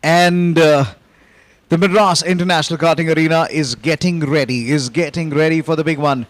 And the Madras International Karting Arena is getting ready for the big one.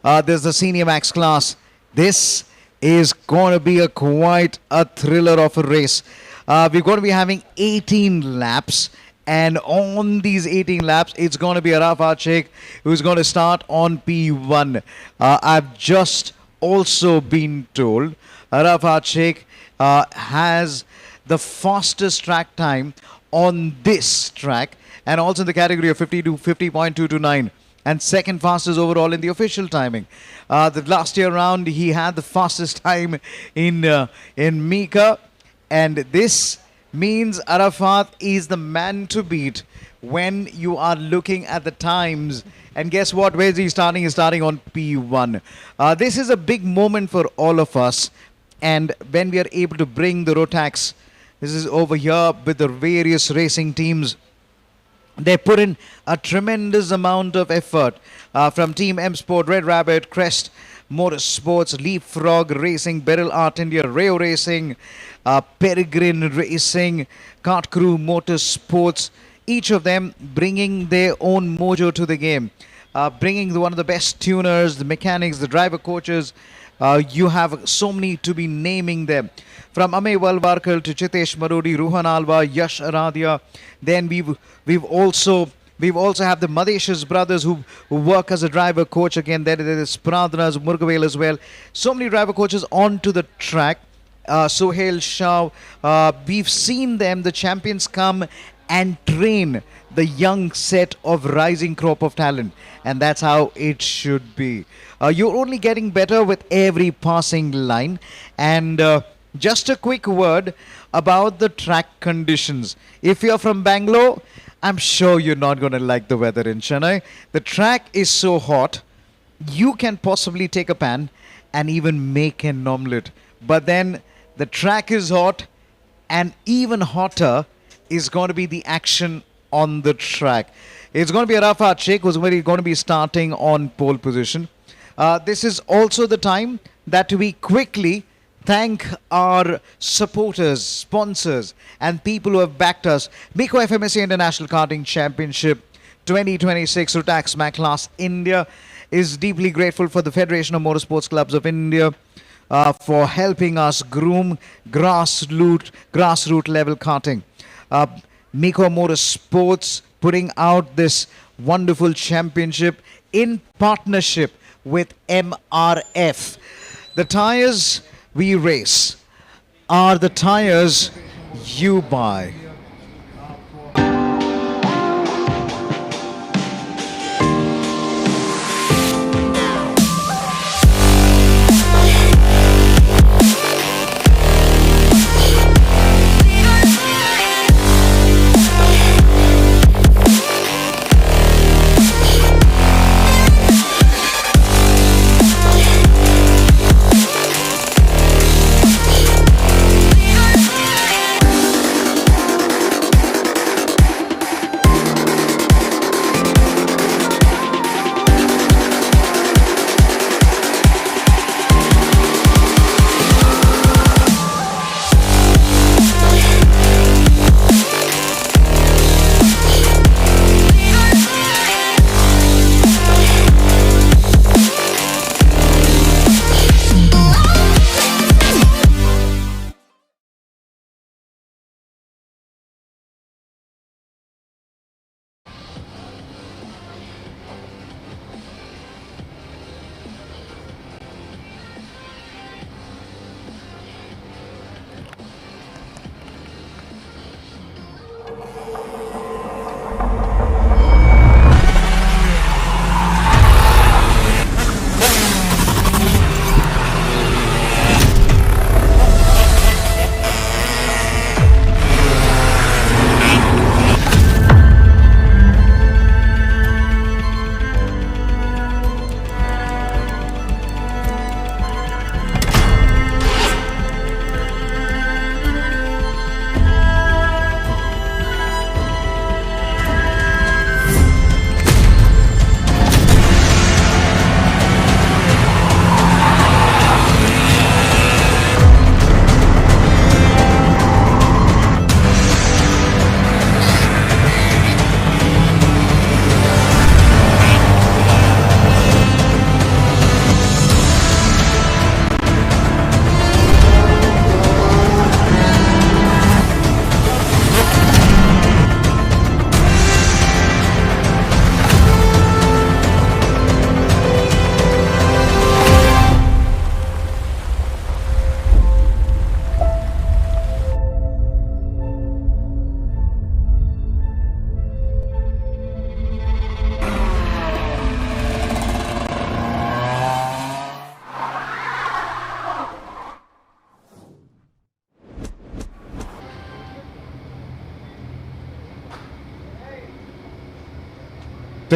There's the Senior Max class. This is going to be quite a thriller of a race. We're going to be having 18 laps. And on these 18 laps, it's going to be Arafat Sheikh who's going to start on P1. I've just also been told Arafat Sheikh has the fastest track time on this track, and also in the category of 50.229, and second fastest overall in the official timing. The last year round, he had the fastest time in MIKA, and this means Arafat is the man to beat when you are looking at the times. And guess what? Where is he starting? He's starting on P1. This is a big moment for all of us. And when we are able to bring the Rotax, this is over here with the various racing teams. They put in a tremendous amount of effort from Team M Sport, Red Rabbit, Crest, Motorsports, Leapfrog Racing, Beryl Art India, Rayo Racing, Peregrine Racing, Kart Crew, Motorsports, each of them bringing their own mojo to the game, bringing one of the best tuners, the mechanics, the driver coaches. You have so many to be naming them. From Amey Valvarkar to Chitesh Marodi, Ruhan Alva, Yash Aradia. Then we've also have the Madesh's brothers who work as a driver coach. Again, there is Pradhanas, Murgavel as well. So many driver coaches onto the track. Sohail Shah, we've seen them, the champions, come and train the young set of rising crop of talent, and that's how it should be. You're only getting better with every passing line. And just a quick word about the track conditions. If you're from Bangalore, I'm sure you're not going to like the weather in Chennai. The track is so hot, you can possibly take a pan and even make an omelette. But then the track is hot, and even hotter is going to be the action on the track. It's going to be Arafat Sheikh who's going to be starting on pole position. This is also the time that we quickly thank our supporters, sponsors, and people who have backed us. MECO FMSCI International Karting Championship 2026, Rotax Madras India is deeply grateful for the Federation of Motorsports Clubs of India for helping us groom grassroots level karting. MECO Motorsports putting out this wonderful championship in partnership with MRF. The tires we race are the tires you buy.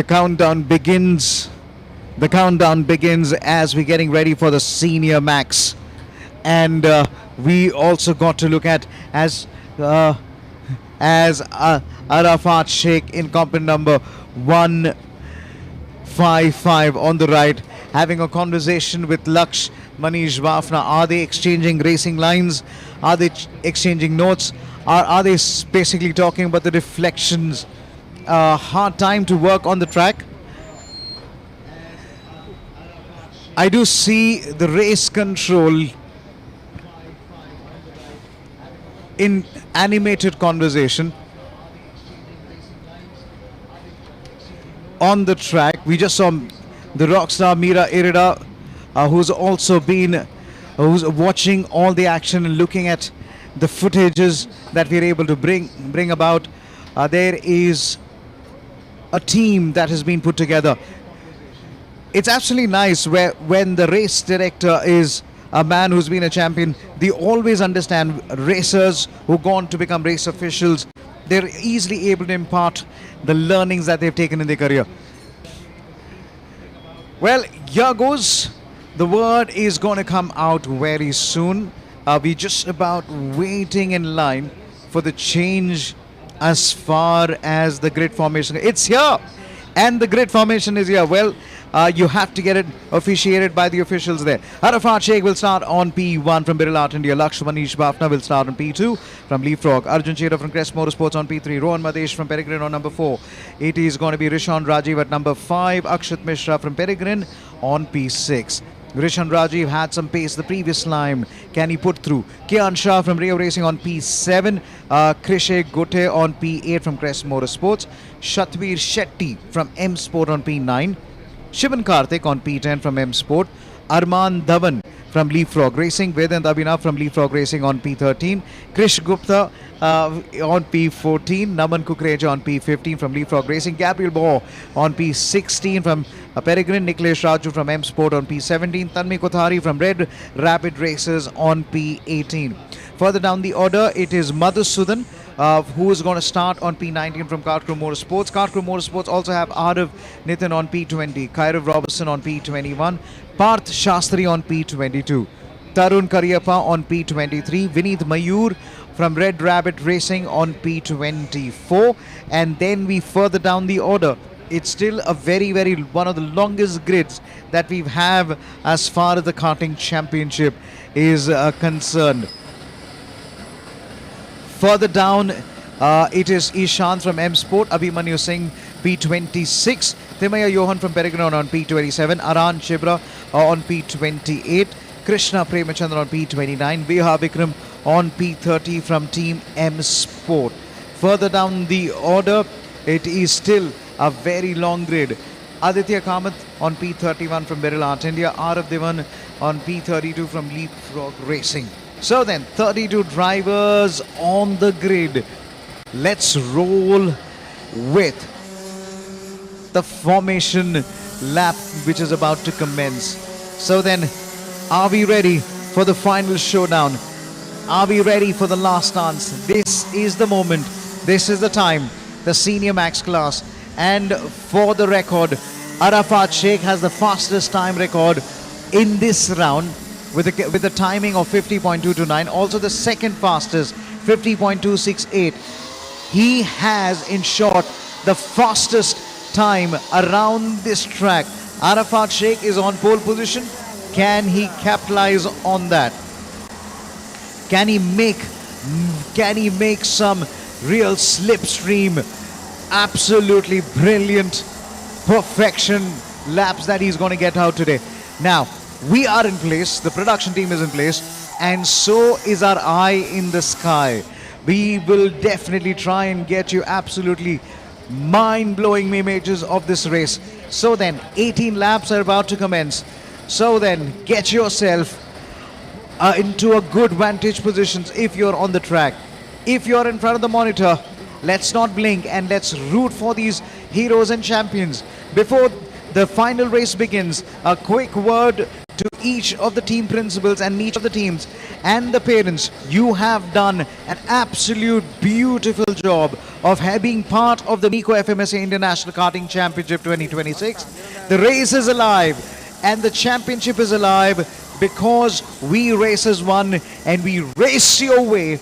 countdown begins. The countdown begins as we're getting ready for the senior max. And we also got to look at as Arafat Sheikh in component number 155 on the right, having a conversation with Laksh Manish Bafna. Are they exchanging racing lines? Are they exchanging notes? Are they basically talking about the reflections? Hard time to work on the track. I do see the race control in animated conversation on the track. We just saw the rockstar Mira Irida, who's also been who's watching all the action and looking at the footages that we're able to bring about. There is a team that has been put together. It's absolutely nice when the race director is a man who's been a champion. They always understand racers who go on to become race officials. They're easily able to impart the learnings that they've taken in their career. Well, here goes. The word is going to come out very soon. We're just about waiting in line for the change as far as the grid formation. It's here, and the grid formation is here. Well, you have to get it officiated by the officials there. Arafat Sheikh will start on P1 from Birla Art India. Laksh Manish Bafna will start on P2 from Leapfrog. Arjun Chera from Crest Motorsports on P3. Rohan Madesh from Peregrine on number 4. It is going to be Rishan Rajiv at number 5. Akshat Mishra from Peregrine on P6. Rishan Rajiv had some pace the previous time. Can he put through? Kian Shah from Rio Racing on P7. Krishe Gote on P8 from Crest Motorsports. Shatvir Shetty from M Sport on P9. Shivan Karthik on P10 from M Sport. Arman Dhawan from Leapfrog Racing. Vedant Abhinav from Leapfrog Racing on P13. Krish Gupta on P14. Naman Kukreja on P15 from Leapfrog Racing. Gabriel Baugh on P16 from Peregrine. Niklesh Raju from M Sport on P17. Tanmay Kothari from Red Rapid Racers on P18. Further down the order, it is Madhusudan, who is going to start on P19 from Kart Crew Motorsports. Kart Crew Motorsports also have Arav Nitin on P20, Kairav Robertson on P21, Parth Shastri on P22, Tarun Karyappa on P23, Vineet Mayur from Red Rabbit Racing on P24, and then we further down the order. It's still a very one of the longest grids that we have as far as the karting championship is concerned. Further down, it is Ishant from M Sport, Abhimanyu Singh P26, Timaya Johan from Peregrine on P27, Aran Chibra on P28, Krishna Premachandran on P29, Viha Vikram on P30 from Team M Sport. Further down the order, it is still a very long grid. Aditya Kamath on P31 from Birla Art India, Arav Devan on P32 from Leapfrog Racing. So then, 32 drivers on the grid. Let's roll with the formation lap which is about to commence. So then, are we ready for the final showdown? Are we ready for the last dance? This is the moment. This is the time. The senior max class. And for the record, Arafat Sheikh has the fastest time record in this round, with a timing of 50.229, also the second fastest, 50.268. He has, in short, the fastest time around this track. Arafat Sheikh is on pole position. Can he capitalize on that? Can he make some real slipstream, absolutely brilliant perfection laps that he's going to get out today? Now, we are in place, the production team is in place, and so is our eye in the sky. We will definitely try and get you absolutely mind-blowing images of this race. So then, 18 laps are about to commence. So then, get yourself into a good vantage positions if you're on the track. If you're in front of the monitor, let's not blink and let's root for these heroes and champions. Before the final race begins, a quick word to each of the team principals and each of the teams and the parents. You have done an absolute beautiful job of being part of the MECO FMSCI International Karting Championship 2026. The race is alive and the championship is alive because we racers won and we race your way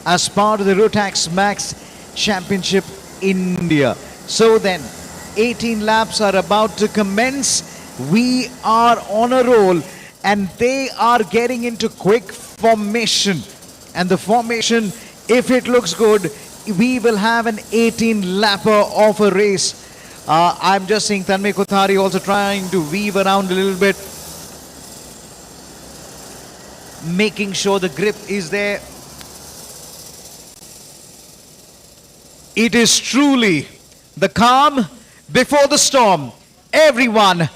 as part of the Rotax Max Championship India. So then, 18 laps are about to commence. We are on a roll and they are getting into quick formation. And the formation, if it looks good, we will have an 18-lapper of a race. I'm just seeing Tanmay Kothari also trying to weave around a little bit, making sure the grip is there. It is truly the calm before the storm. Everyone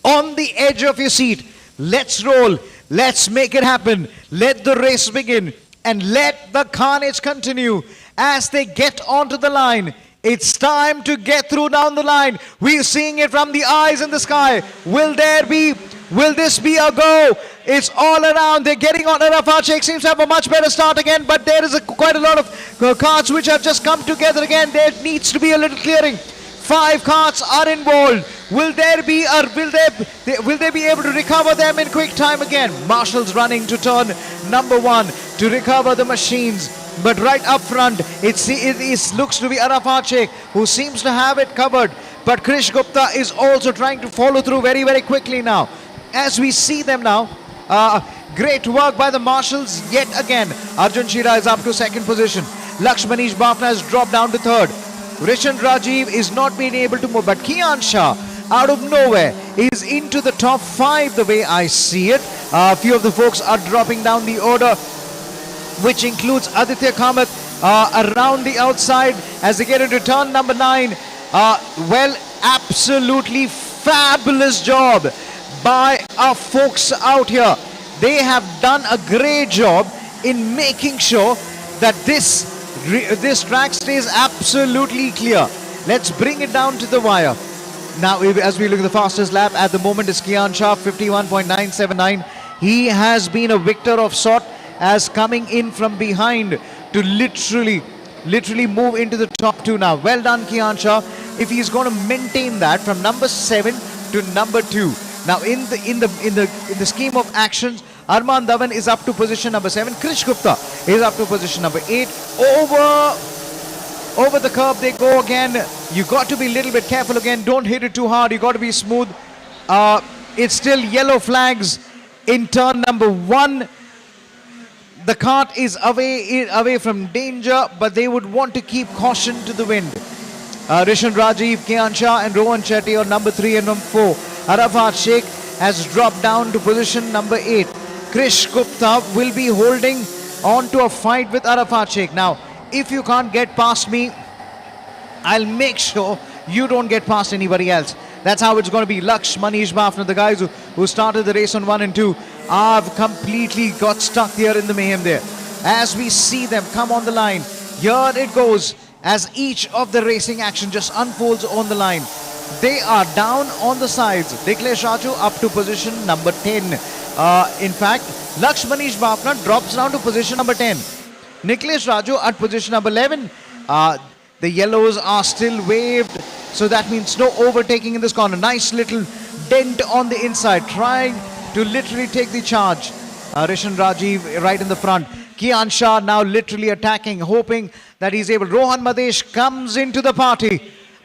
on the edge of your seat. Let's roll. Let's make it happen. Let the race begin and let the carnage continue as they get onto the line. It's time to get through down the line. We're seeing it from the eyes in the sky. Will this be a go? It's all around. They're getting on. Arafat Sheikh seems to have a much better start again, but there is quite a lot of carts which have just come together again. There needs to be a little clearing. 5 carts are involved. Will they be able to recover them in quick time again? Marshall's running to turn number 1 to recover the machines. But right up front, it looks to be Arafat Sheikh who seems to have it covered. But Krish Gupta is also trying to follow through very, very quickly now. As we see them now, great work by the marshals yet again. Arjun Shira is up to 2nd position. Lakshmanish Bafna has dropped down to 3rd. Rishan Rajiv is not being able to move, but Kian Shah out of nowhere is into the top 5 the way I see it. A few of the folks are dropping down the order, which includes Aditya Kamath around the outside as they get into turn number 9. Well, absolutely fabulous job by our folks out here. They have done a great job in making sure that this track stays absolutely clear. Let's bring it down to the wire. Now, as we look at the fastest lap at the moment is Kian Shah, 51.979. He has been a victor of sort as coming in from behind to literally move into the top 2 now. Well done, Kian Shah. If he's going to maintain that from number 7 to number 2. Now, in the scheme of actions, Arman Dhawan is up to position number 7. Krish Gupta is up to position number 8. Over the curb they go again. You got to be a little bit careful again. Don't hit it too hard. You got to be smooth. It's still yellow flags in turn number 1. The cart is away from danger, but they would want to keep caution to the wind. Rishan Rajiv, Kian Shah and Rohan Shetty are number 3 and number 4. Arafat Sheikh has dropped down to position number 8. Krish Gupta will be holding on to a fight with Arafat Sheikh. Now, if you can't get past me, I'll make sure you don't get past anybody else. That's how it's going to be. Laksh, Manish Bafna, the guys who started the race on 1 and 2, have completely got stuck here in the mayhem there. As we see them come on the line, here it goes as each of the racing action just unfolds on the line. They are down on the sides. Niklesh Raju up to position number 10. In fact, Laksh Manish Bafna drops down to position number 10. Niklesh Raju at position number 11. The yellows are still waved, so that means no overtaking in this corner. Nice little dent on the inside, trying to literally take the charge. Rishan Rajiv right in the front. Kian Shah now literally attacking, hoping that he's able. Rohan Madesh comes into the party.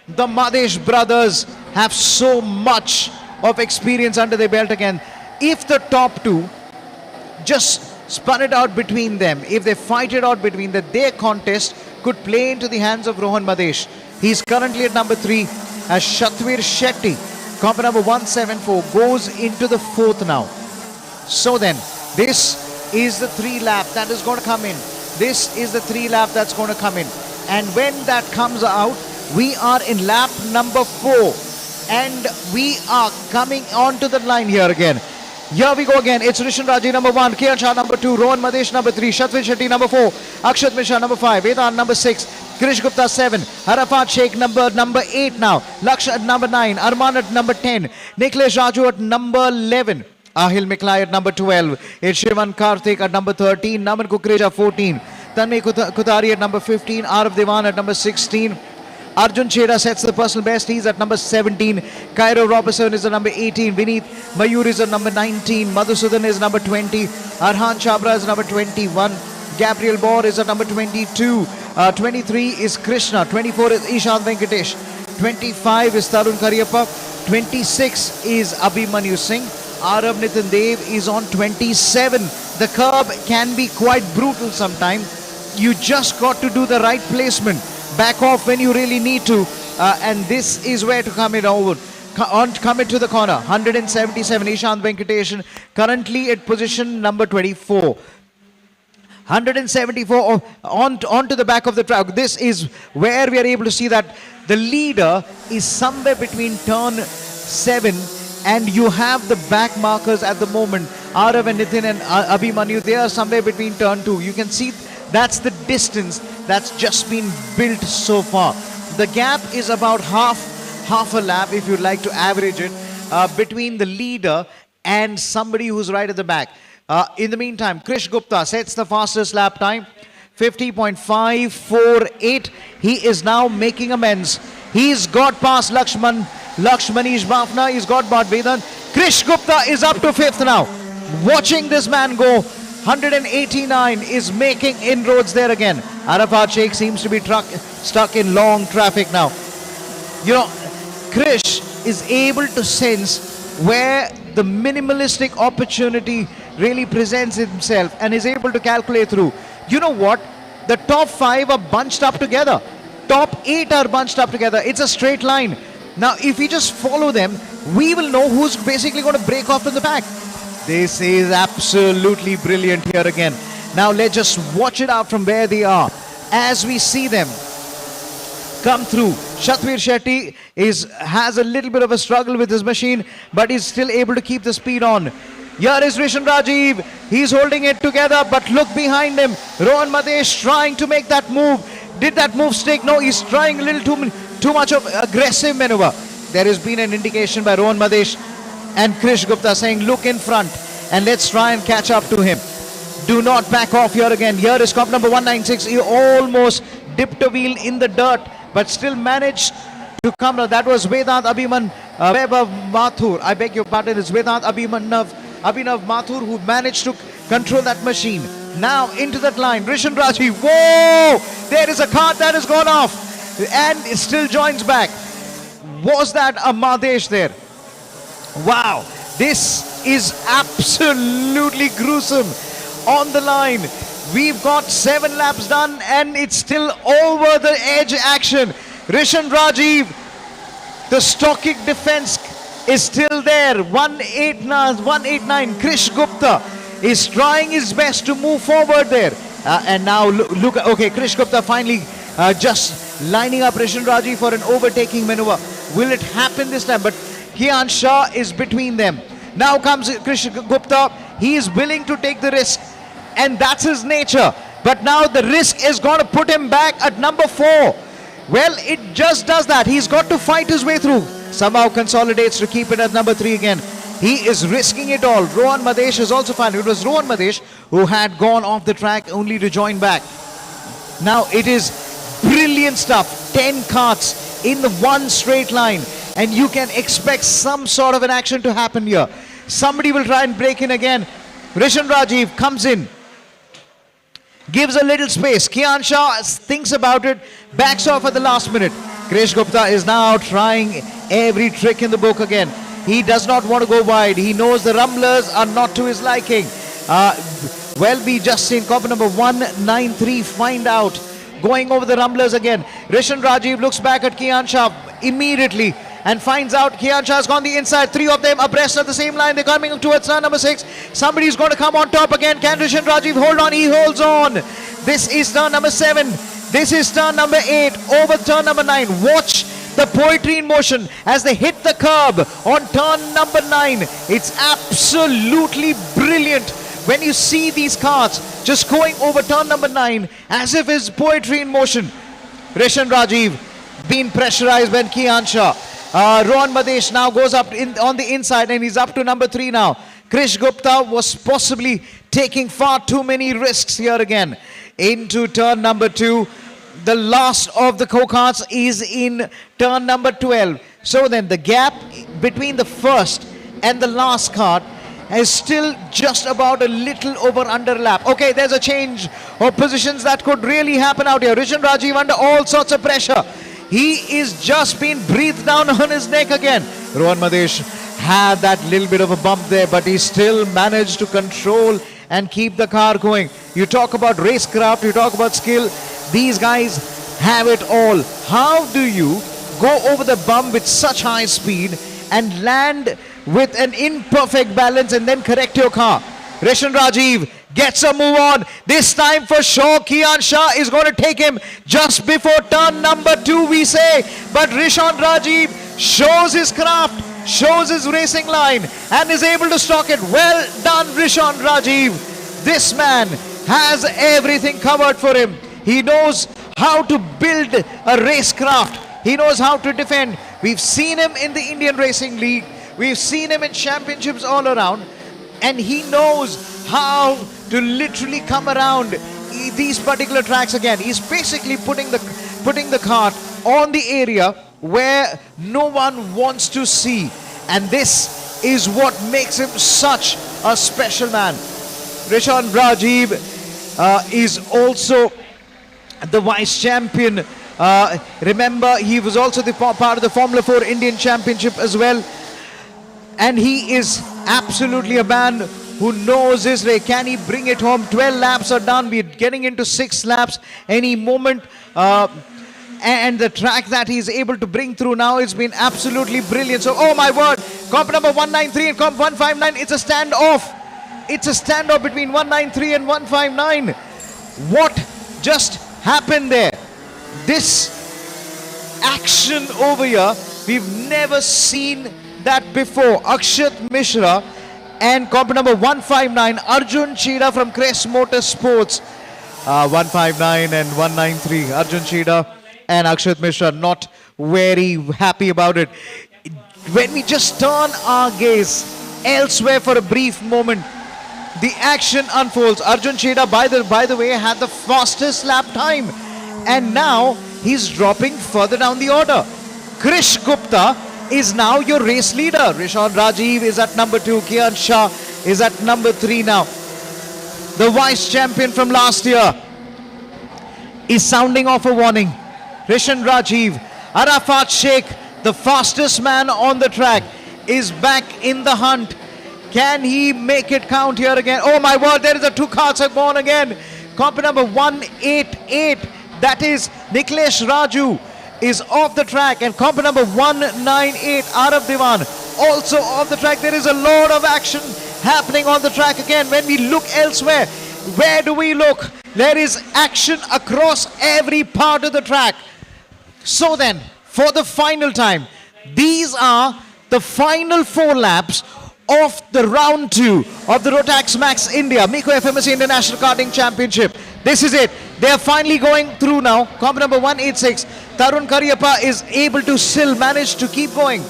The Madesh brothers have so much of experience under their belt again. If the top 2 just spun it out between them, if they fight it out between them, their contest could play into the hands of Rohan Madesh. He's currently at number 3 as Shatvir Shetty, comp number 174, goes into the 4th now. So then, this is the 3 lap that is going to come in. This is the 3 lap that's going to come in. And when that comes out, we are in lap number 4. And we are coming onto the line here again. Here we go again. It's Rishan Raji number 1, Kian Shah number 2, Rohan Madesh number 3, Shatvir Shetty number 4, Akshat Mishra number 5, Vedant number 6, Krish Gupta 7, Arafat Sheikh number 8 now, Laksh at number 9, Arman at number 10, Niklesh Raju at number 11, Ahil Miklai at number 12. It's Shivan Karthik at number 13. Naman Kukreja 14. Tanmay Kutari at number 15. Arav Devan at number 16. Arjun Cheda sets the personal best. He's at number 17. Cairo Robertson is at number 18. Vineet Mayur is at number 19. Madhusudan is number 20. Arhan Chabra is number 21. Gabriel Bor is at number 22. 23 is Krishna. 24 is Ishant Venkatesh. 25 is Tarun Karyappa. 26 is Abhimanyu Singh. Arav Nitin Dev is on 27. The curb can be quite brutal sometimes. You just got to do the right placement. Back off when you really need to. And this is where to come it over. Come into the corner. 177 Ishant Venkatesh. Currently at position number 24. 174 onto the back of the track. This is where we are able to see that the leader is somewhere between turn 7 and you have the back markers at the moment. Arav and Nitin and Abhimanyu, they are somewhere between turn 2. You can see that's the distance that's just been built so far. The gap is about half a lap, if you'd like to average it, between the leader and somebody who's right at the back. In the meantime, Krish Gupta sets the fastest lap time, 50.548. He is now making amends. He's got past Lakshmanish Bafna. He's got Bhat Vedan. Krish Gupta is up to 5th now. Watching this man go. 189 is making inroads there again. Arafat Sheikh seems to be stuck in long traffic now. You know, Krish is able to sense where the minimalistic opportunity really presents himself and is able to calculate through. You know what? The top 5 are bunched up together. Top 8 are bunched up together. It's a straight line. Now, if we just follow them, we will know who's basically going to break off in the back. This is absolutely brilliant here again. Now, let's just watch it out from where they are. As we see them come through, Shatwir Shetty has a little bit of a struggle with his machine, but is still able to keep the speed on. Here is Rishan Rajiv. He's holding it together, but look behind him. Rohan Madesh trying to make that move. Did that move stick? No, he's trying a little too much of aggressive maneuver. There has been an indication by Rohan Madesh and Krish Gupta saying, look in front and let's try and catch up to him. Do not back off here again. Here is cop number 196. He almost dipped a wheel in the dirt, but still managed to come. That was Vedant Vaibhav Mathur. I beg your pardon. It's Vedant Abhinav Mathur who managed to control that machine. Now into that line. Rishan Raji. Whoa! There is a cart that has gone off and it still joins back. Was that a Madesh there? Wow. This is absolutely gruesome. On the line. We've got 7 laps done and it's still over the edge action. Rishan Rajiv, the stockic defense is still there. 189. Krish Gupta is trying his best to move forward there. And now look, okay, Krish Gupta finally just lining up Rishan Rajiv for an overtaking maneuver. Will it happen this time? But Kian Shah is between them. Now comes Krish Gupta. He is willing to take the risk. And that's his nature. But now the risk is going to put him back at number 4. Well, it just does that. He's got to fight his way through. Somehow consolidates to keep it at number 3 again. He is risking it all. Rohan Madesh is also fine. It was Rohan Madesh who had gone off the track only to join back. Now it is brilliant stuff. 10 carts in the one straight line. And you can expect some sort of an action to happen here. Somebody will try and break in again. Rishan Rajiv comes in. Gives a little space. Kian Shah thinks about it. Backs off at the last minute. Krish Gupta is now trying every trick in the book again. He does not want to go wide. He knows the rumblers are not to his liking. Well, we just seen copper number 193 find out. Going over the rumblers again. Rishan Rajiv looks back at Kian Shah immediately and finds out Kian Shah has gone the inside. 3 of them abreast at the same line. They're coming towards turn number 6. Somebody's going to come on top again. Can Rishan Rajiv hold on? He holds on. This is turn number 7. This is turn number 8. Over turn number 9. Watch the poetry in motion as they hit the curb on turn number 9. It's absolutely brilliant when you see these cars just going over turn number 9 as if it's poetry in motion. Rishan Rajiv being pressurized by Kian Shah. Rohan Madesh now goes up on the inside and he's up to number 3 now. Krish Gupta was possibly taking far too many risks here again. Into turn number 2. The last of the go-karts is in turn number 12. So then the gap between the first and the last kart is still just about a little over under lap. Okay, there's a change of positions that could really happen out here. Rishan Rajiv under all sorts of pressure. He is just been breathed down on his neck again. Rohan Madesh had that little bit of a bump there, but he still managed to control and keep the car going. You talk about racecraft, you talk about skill. These guys have it all. How do you go over the bump with such high speed and land with an imperfect balance and then correct your car? Rishan Rajiv gets a move on. This time for sure, Kian Shah is going to take him just before turn number 2, we say. But Rishan Rajiv shows his craft, shows his racing line, and is able to stock it. Well done, Rishan Rajiv. This man has everything covered for him. He knows how to build a racecraft. He knows how to defend. We've seen him in the Indian Racing League. We've seen him in championships all around. And he knows how to literally come around these particular tracks again. He's basically putting the cart on the area where no one wants to see. And this is what makes him such a special man. Rishan Rajiv is also the vice champion. Remember, he was also the part of the Formula 4 Indian Championship as well. And he is absolutely a man who knows his race. Can he bring it home? 12 laps are done. We're getting into 6 laps any moment. And the track that he's able to bring through now has been absolutely brilliant. So, oh my word, comp number 193 and comp 159, it's a standoff. It's a standoff between 193 and 159. What just happened there? This action over here, we've never seen that before. Akshat Mishra and comp number 159, Arjun Chida from Crest Motorsports. 159 and 193, Arjun Chida and Akshat Mishra not very happy about it. When we just turn our gaze elsewhere for a brief moment, the action unfolds. Arjun Cheda, by the way, had the fastest lap time, and now he's dropping further down the order. Krish Gupta is now your race leader. Rishan Rajiv is at number 2. Kian Shah is at number 3 now. The vice champion from last year is sounding off a warning. Rishan Rajiv, Arafat Sheikh, the fastest man on the track, is back in the hunt. Can he make it count here again? Oh my word, there is a 2 cars have gone again. Comp number 188, that is Niklesh Raju, is off the track, and comp number 198, Arav Diwan, also off the track. There is a lot of action happening on the track again. When we look elsewhere, where do we look? There is action across every part of the track. So then, for the final time, these are the final 4 laps of the round 2 of the Rotax Max India MECO FMSCI International Karting Championship. This is it. They are finally going through now. Comp number 186, Tarun Karyappa is able to still manage to keep going.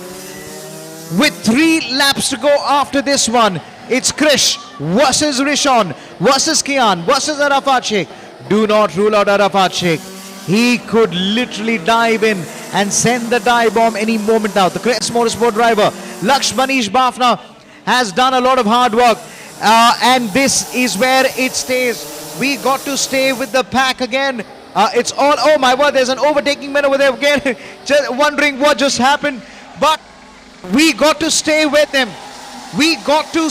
With 3 laps to go after this one, it's Krish versus Rishan versus Kian versus Arafat Sheikh. Do not rule out Arafat Sheikh. He could literally dive in and send the dive bomb any moment now. The Crest Motorsport driver, Lakshmanish Bafna, has done a lot of hard work. And this is where it stays. We got to stay with the pack again. It's all, oh my word, there's an overtaking man over there again. Just wondering what just happened. But we got to stay with him. We got to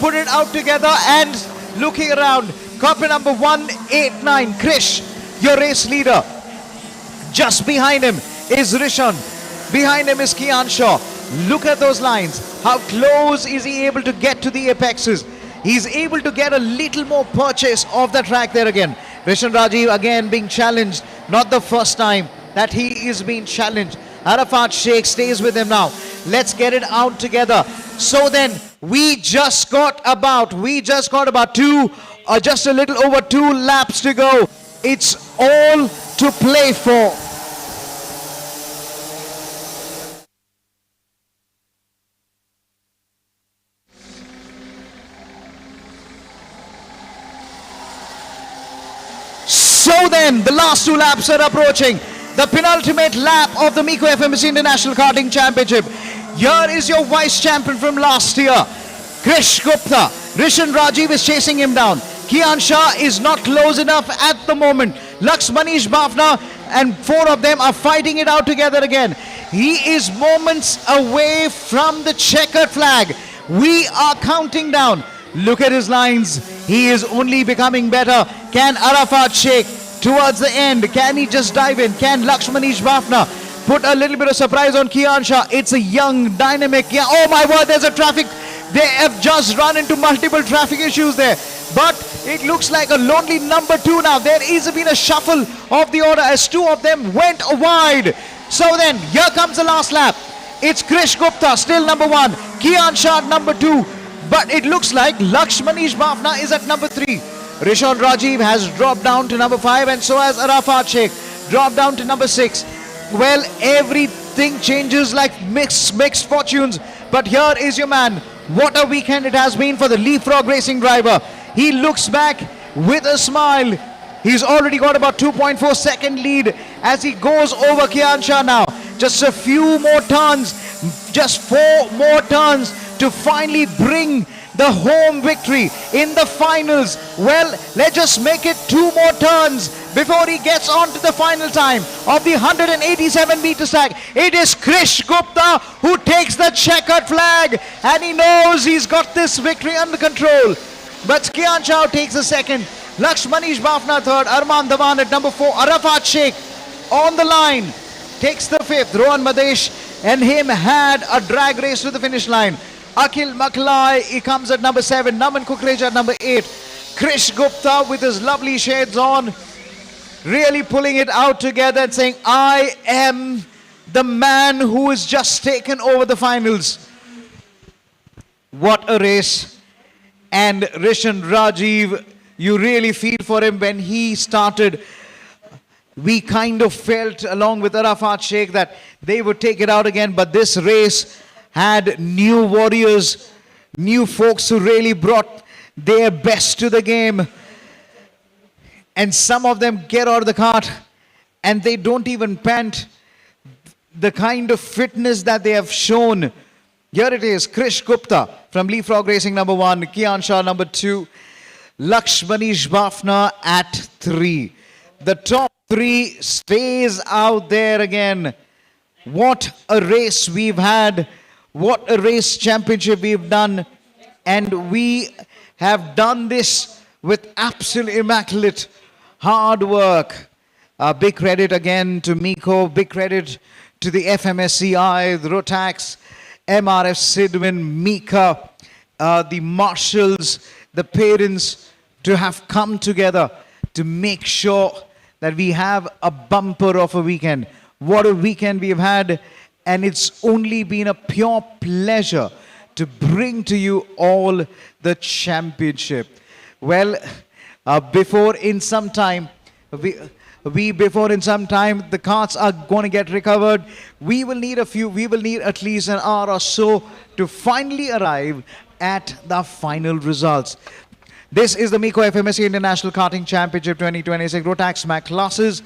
put it out together and looking around. Copy number 189, Krish, your race leader. Just behind him is Rishan. Behind him is Kian Shaw. Look at those lines. How close is he able to get to the apexes? He's able to get a little more purchase of the track there again. Rishan Rajiv again being challenged. Not the first time that he is being challenged. Arafat Sheikh stays with him now. Let's get it out together. So then, we just got about 2, or just a little over 2 laps to go. It's all to play for. So then, the last two laps are approaching. The penultimate lap of the MECO FMSCI International Karting Championship. Here is your vice champion from last year, Krish Gupta. Rishan Rajiv is chasing him down. Kian Shah is not close enough at the moment. Lux Manish Bafna and four of them are fighting it out together again. He is moments away from the checkered flag. We are counting down. Look at his lines. He is only becoming better. Can Arafat Sheikh towards the end? Can he just dive in? Can Lux Manish Bafna put a little bit of surprise on Kian Shah? It's a young, dynamic. Yeah, oh my word, there's a traffic. They have just run into multiple traffic issues there. But it looks like a lonely number two now. There has been a shuffle of the order as two of them went wide. So then, here comes the last lap. It's Krish Gupta, still number one. Kian Shah, number two. But it looks like Lux Manish Bafna is at number three. Rishan Rajiv has dropped down to number five, and so has Arafat Sheikh dropped down to number six. Well, everything changes like mixed fortunes. But here is your man. What a weekend it has been for the Leapfrog Racing driver. He looks back with a smile. He's already got about 2.4 second lead as he goes over Kian Shah now. Just a few more turns, just 4 more turns to finally bring the home victory in the finals. Well, let's just make it 2 more turns before he gets on to the final time of the 187 meter stack. It is Krish Gupta who takes the checkered flag, and he knows he's got this victory under control. But Kian Shah takes the second, Lux Manish Bafna third, Arman Dhawan at number 4, Arafat Sheikh on the line takes the fifth. Rohan Madesh and him had a drag race to the finish line. Akhil Maklai, he comes at number 7, Naman Kukreja at number 8. Krish Gupta with his lovely shades on, really pulling it out together and saying, I am the man who has just taken over the finals. What a race. And Rishan Rajiv, you really feel for him when he started. We kind of felt along with Arafat Sheikh that they would take it out again, but this race had new warriors, new folks who really brought their best to the game. And some of them get out of the cart and they don't even pant. The kind of fitness that they have shown. Here it is, Krish Gupta from Leapfrog Racing number 1, Kian Shah number 2, Lux Manish Bafna at 3. The top 3 stays out there again. What a race we've had. What a race championship we've done. And we have done this with absolute immaculate hard work. Big credit again to MECO. Big credit to the FMSCI, the Rotax, MRF Sidwin, MIKA, the marshals, the parents, to have come together to make sure that we have a bumper of a weekend. What a weekend we've had, and it's only been a pure pleasure to bring to you all the championship. Well, before in some time the carts are going to get recovered, we will need at least an hour or so to finally arrive at the final results. This is the MECO FMSCI International Karting Championship 2026 Rotax MAC classes.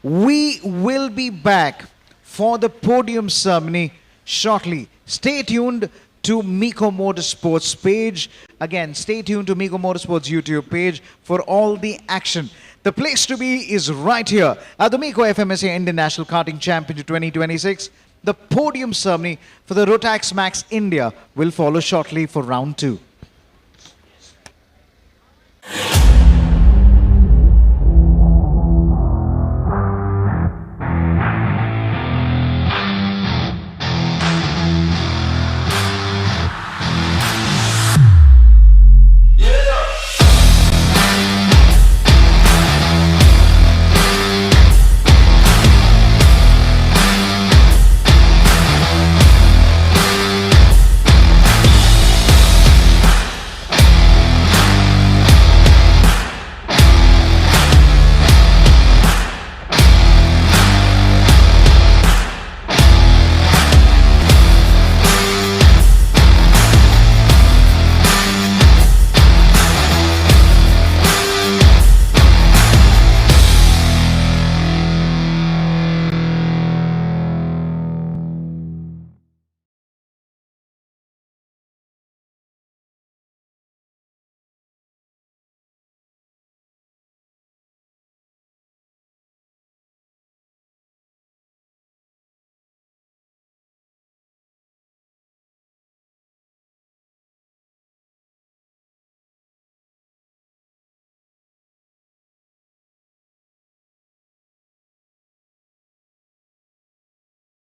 We will be back for the podium ceremony shortly. Stay tuned to MECO Motorsports page. Again, stay tuned to MECO Motorsports YouTube page for all the action. The place to be is right here at the MECO FMSCI International Karting Championship 2026. The podium ceremony for the Rotax Max India will follow shortly for round 2.